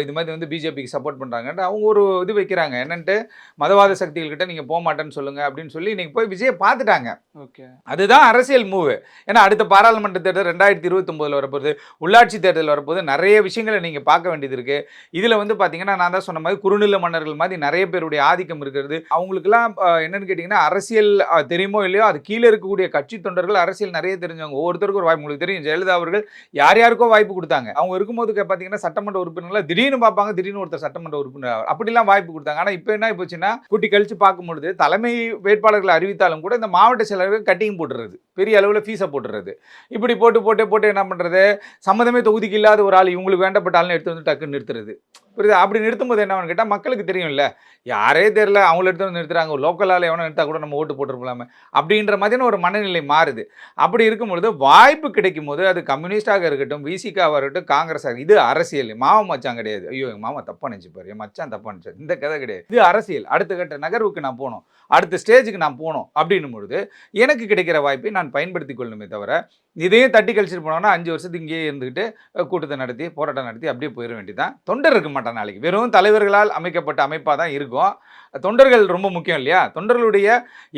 இது மாதிரி வந்து பிஜேபிக்கு சப்போர்ட் பண்ணுறாங்கன்ட்டு அவங்க ஒரு இது வைக்கிறாங்க. என்னன்ட்டு மதவாத சக்திகள்கிட்ட நீங்கள் போக மாட்டேன்னு சொல்லுங்கள் அப்படின்னு சொல்லி இன்றைக்கி போய் விஜயை பார்த்துட்டாங்க. ஓகே, அதுதான் அரசியல் மூவு. ஏன்னா அடுத்த பாராளுமன்ற தேர்தல் 2029 வரப்போகுது, உள்ளாட்சி தேர்தல் வரப்போது, நிறைய விஷயங்களை நீங்கள் பார்க்க வேண்டியது இருக்குது. இதில் வந்து பார்த்தீங்கன்னா நான் தான் சொன்ன மாதிரி குறுநில மன்னர்கள் மாதிரி நிறைய பேருடைய ஆதிக்கம் இருக்கிறது. அவங்களுக்குலாம் என்னென்னு கேட்டிங்கன்னா அரசியல் தெரியுமோ இல்லையோ அது கீழே இருக்கக்கூடிய கட்சி தொண்டர்கள் அரசியல் நிறைய தெரிஞ்சவங்க. ஒவ்வொருத்தருக்கும் ஒரு வாய்ப்பு. உங்களுக்கு தெரியும் ஜெயலலிதா அவர்கள் யார் யாருக்கோ வாய்ப்பு கொடுத்தாங்க. அவங்க இருக்கும்போது பார்த்தீங்கன்னா சட்டமன்ற உறுப்பினர்களை திடீர்னு பார்ப்பாங்க, திடீர்னு ஒருத்தர் சட்டமன்ற உறுப்பினர் அப்படிலாம் வாய்ப்பு கொடுத்தாங்க. ஆனால் இப்போ என்ன போச்சுன்னா கூட்டி கழிச்சு பார்க்கும்பொழுது தலைமை வேட்பாளர்களை அறிவித்தாலும் கூட இந்த மாவட்ட செயலர்கள் கட்டிங் போட்டுறது, பெரிய அளவில் ஃபீஸை போட்டுறது, இப்படி போட்டு என்ன பண்ணுறது, சம்மந்தமே தொகுதிக்கு இல்லாத ஒரு ஆள் இவங்களுக்கு வேண்டப்பட்ட ஆள்னு எடுத்து வந்து டக்குன்னு நிறுத்துறது. புரியுது? அப்படி நிறுத்தும்போது என்னன்னு கேட்டால் மக்களுக்கு தெரியும்ல, யாரே தெரியல அவங்கள எடுத்து வந்து நிறுத்துறாங்க, ஒரு லோக்கல் ஆள் எவனோ எடுத்தால் கூட நம்ம ஓட்டு போட்டுருக்கலாமே அப்படின்ற மாதிரியான ஒரு மனநிலை மாறுது. அப்படி இருக்கும்பொழுது வாய்ப்பு கிடைக்கும் போது அது கம்யூனிஸ்டாக இருக்கட்டும், விசிகாவாக இருக்கட்டும், காங்கிரஸாக, இது அரசியல். மாமா மச்சான் கிடையாது. ஐயோ எங்கள் மாமா தப்பாக நினச்சிப்பாரு, என் மச்சான் தப்பாக நினச்சார், இந்த கதை கிடையாது. இது அரசியல். அடுத்த கட்ட நகர்வுக்கு நான் போகணும், அடுத்த ஸ்டேஜுக்கு நான் போகணும் அப்படின்னும் பொழுது எனக்கு கிடைக்கிற வாய்ப்பை நான் பயன்படுத்தி கொள்ளணுமே தவிர இதையும் தட்டி கழிச்சிட்டு போனோம்னா 5 வருஷத்துக்கு இங்கேயே இருந்துக்கிட்டு கூட்டத்தை நடத்தி போராட்டம் நடத்தி அப்படியே போயிட வேண்டியதான். தொண்டர் இருக்க மாட்டான் நாளைக்கு. வெறும் தலைவர்களால் அமைக்கப்பட்ட அமைப்பாக தான் இருக்கும். தொண்டர்கள் ரொம்ப முக்கியம் இல்லையா? தொண்டர்களுடைய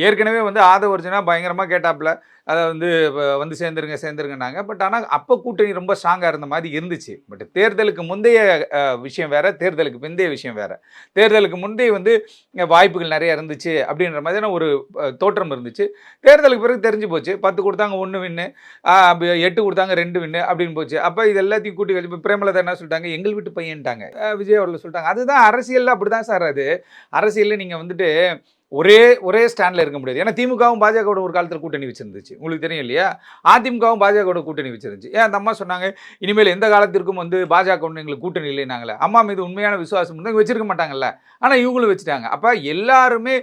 ஏற்கனவே வந்து ஆதவர்ஜனா பயங்கரமாக கேட்டாப்புல, அதை வந்து சேர்ந்துருங்கன்னாங்க. பட் ஆனால் அப்போ கூட்டணி ரொம்ப ஸ்ட்ராங்காக இருந்த மாதிரி இருந்துச்சு. பட் தேர்தலுக்கு முந்தைய விஷயம் வேறு, தேர்தலுக்கு பிந்தைய விஷயம் வேறு. தேர்தலுக்கு முந்தைய வந்து வாய்ப்புகள் நிறைய இருந்துச்சு அப்படின்ற மாதிரியான ஒரு தோற்றம் இருந்துச்சு. தேர்தலுக்கு பிறகு தெரிஞ்சு போச்சு. 10 கொடுத்தாங்க 1 வின்னு, 8 கொடுத்தாங்க 2 வின்னு அப்படின்னு போச்சு. அப்போ இது எல்லாத்தையும் கூட்டி கழிச்சு இப்போ பிரேமலதா என்ன சொல்லிட்டாங்க, எங்கள் வீட்டு பையன்ட்டாங்க. விஜய் அவர்கள் சொல்லிட்டாங்க. அதுதான் அரசியலில் அப்படி தான் சார். அது அரசியலில் நீங்கள் வந்துட்டு ஒரே ஸ்டாண்டில் இருக்க முடியாது. ஏன்னா திமுகவும் பாஜகவோட ஒரு காலத்தில் கூட்டணி வச்சிருந்துச்சு, உங்களுக்கு தெரியும் இல்லையா? அதிமுகவும் பாஜகவோட கூட்டணி வச்சிருந்துச்சு. ஏன் அந்த அம்மா சொன்னாங்க, இனிமேல் எந்த காலத்திற்கும் வந்து பாஜக ஒன்று எங்களுக்கு கூட்டணி இல்லைனாங்களே. அம்மா மீது உண்மையான விசுவாசம் இருந்தால் வச்சிருக்க மாட்டாங்கல்ல. ஆனால் இவங்களும் வச்சுட்டாங்க. அப்போ எல்லாருமே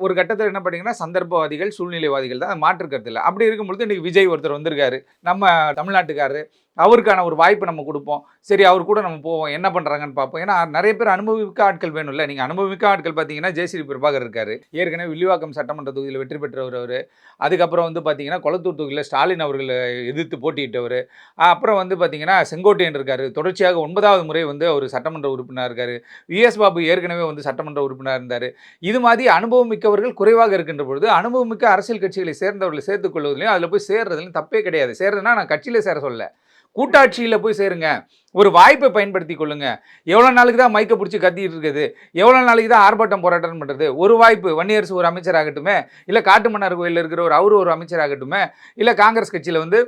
ஒரு கட்டத்தில் என்ன பண்ணிங்கன்னா சந்தர்ப்பவாதிகள், சூழ்நிலைவாதிகள் தான், மாற்றுக்கிறது இல்லை. அப்படி இருக்கும்பொழுது இன்றைக்கி விஜய் ஒருத்தர் வந்திருக்காரு, நம்ம தமிழ்நாட்டுக்காரரு, அவருக்கான ஒரு வாய்ப்பு நம்ம கொடுப்போம். சரி, அவர் கூட நம்ம போவோம், என்ன பண்ணுறாங்கன்னு பார்ப்போம். ஏன்னா நிறைய பேர் அனுபவமிக்க ஆட்கள் வேணும்ல. நீங்கள் அனுபவமிக்க ஆட்கள் பார்த்தீங்கன்னா ஜெயஸ்ரீ பிரபாகர் இருக்கார், ஏற்கனவே வில்லிவாக்கம் சட்டமன்ற தொகுதியில் வெற்றி பெற்றவர் அவர். அதுக்கப்புறம் வந்து பார்த்தீங்கன்னா கொளத்தூர் தொகுதியில் ஸ்டாலின் அவர்களை எதிர்த்து போட்டியிட்டவர். அப்புறம் வந்து பார்த்தீங்கன்னா செங்கோட்டையன் இருக்கார், தொடர்ச்சியாக 9வது முறை வந்து அவர் சட்டமன்ற உறுப்பினர் இருக்கார். விஎஸ் பாபு ஏற்கனவே வந்து சட்டமன்ற உறுப்பினர் இருந்தார். இது மாதிரி அனுபவம் மிக்கவர்கள் குறைவாக இருக்கின்ற பொழுது அனுபவமிக்க அரசியல் கட்சிகளை சேர்ந்தவர்களை சேர்த்துக் கொள்வதிலையும் அதில் போய் சேர்றதுலையும் தப்பே கிடையாது. சேர்றதுன்னா நான் கட்சியில் சேர சொல்ல, கூட்டாட்சியில் போய் சேருங்க, ஒரு வாய்ப்பை பயன்படுத்தி கொள்ளுங்க. எவ்வளோ நாளுக்கு தான் மைக்கை பிடிச்சி கத்திட்டு இருக்குது, எவ்வளோ நாளைக்கு தான் ஆர்ப்பாட்டம் போராட்டம் பண்ணுறது? ஒரு வாய்ப்பு, வன்னியரசு ஒரு அமைச்சராகட்டுமே, இல்லை காட்டுமன்னார் கோயிலில் இருக்கிற ஒரு அமைச்சராகட்டுமே, இல்லை காங்கிரஸ் கட்சியில் வந்து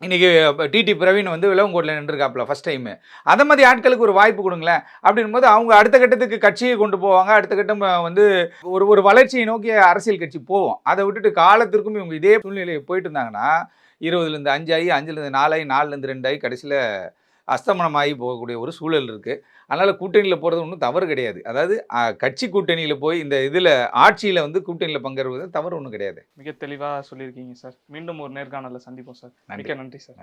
இன்றைக்கி டிடி பிரவீன் வந்து விளவங்கோட்டில் நின்றுருக்காப்புல ஃபஸ்ட் டைமு. அந்த மாதிரி ஆட்களுக்கு ஒரு வாய்ப்பு கொடுங்களேன். அப்படின்போது அவங்க அடுத்த கட்டத்துக்கு கட்சியை கொண்டு போவாங்க. அடுத்த கட்டம் வந்து ஒரு வளர்ச்சியை நோக்கிய அரசியல் கட்சி போவோம். அதை விட்டுட்டு காலத்திற்கும் இவங்க இதே சூழ்நிலையை போயிட்டு இருந்தாங்கன்னா 20லேருந்து 5 ஆகி, 5லேருந்து 4 ஆகி, 4லேருந்து 2 ஆகி, கடைசியில் அஸ்தமனமாகி போகக்கூடிய ஒரு சூழல் இருக்குது. அதனால் கூட்டணியில் போகிறது ஒன்றும் தவறு கிடையாது. அதாவது கட்சி கூட்டணியில் போய் இந்த இதில் ஆட்சியில் வந்து கூட்டணியில் பங்கேறுவது தவறு ஒன்றும் கிடையாது. மிக தெளிவாக சொல்லியிருக்கீங்க சார். மீண்டும் ஒரு நேர்காணலில் சந்திப்போம் சார். மிக்க நன்றி சார்.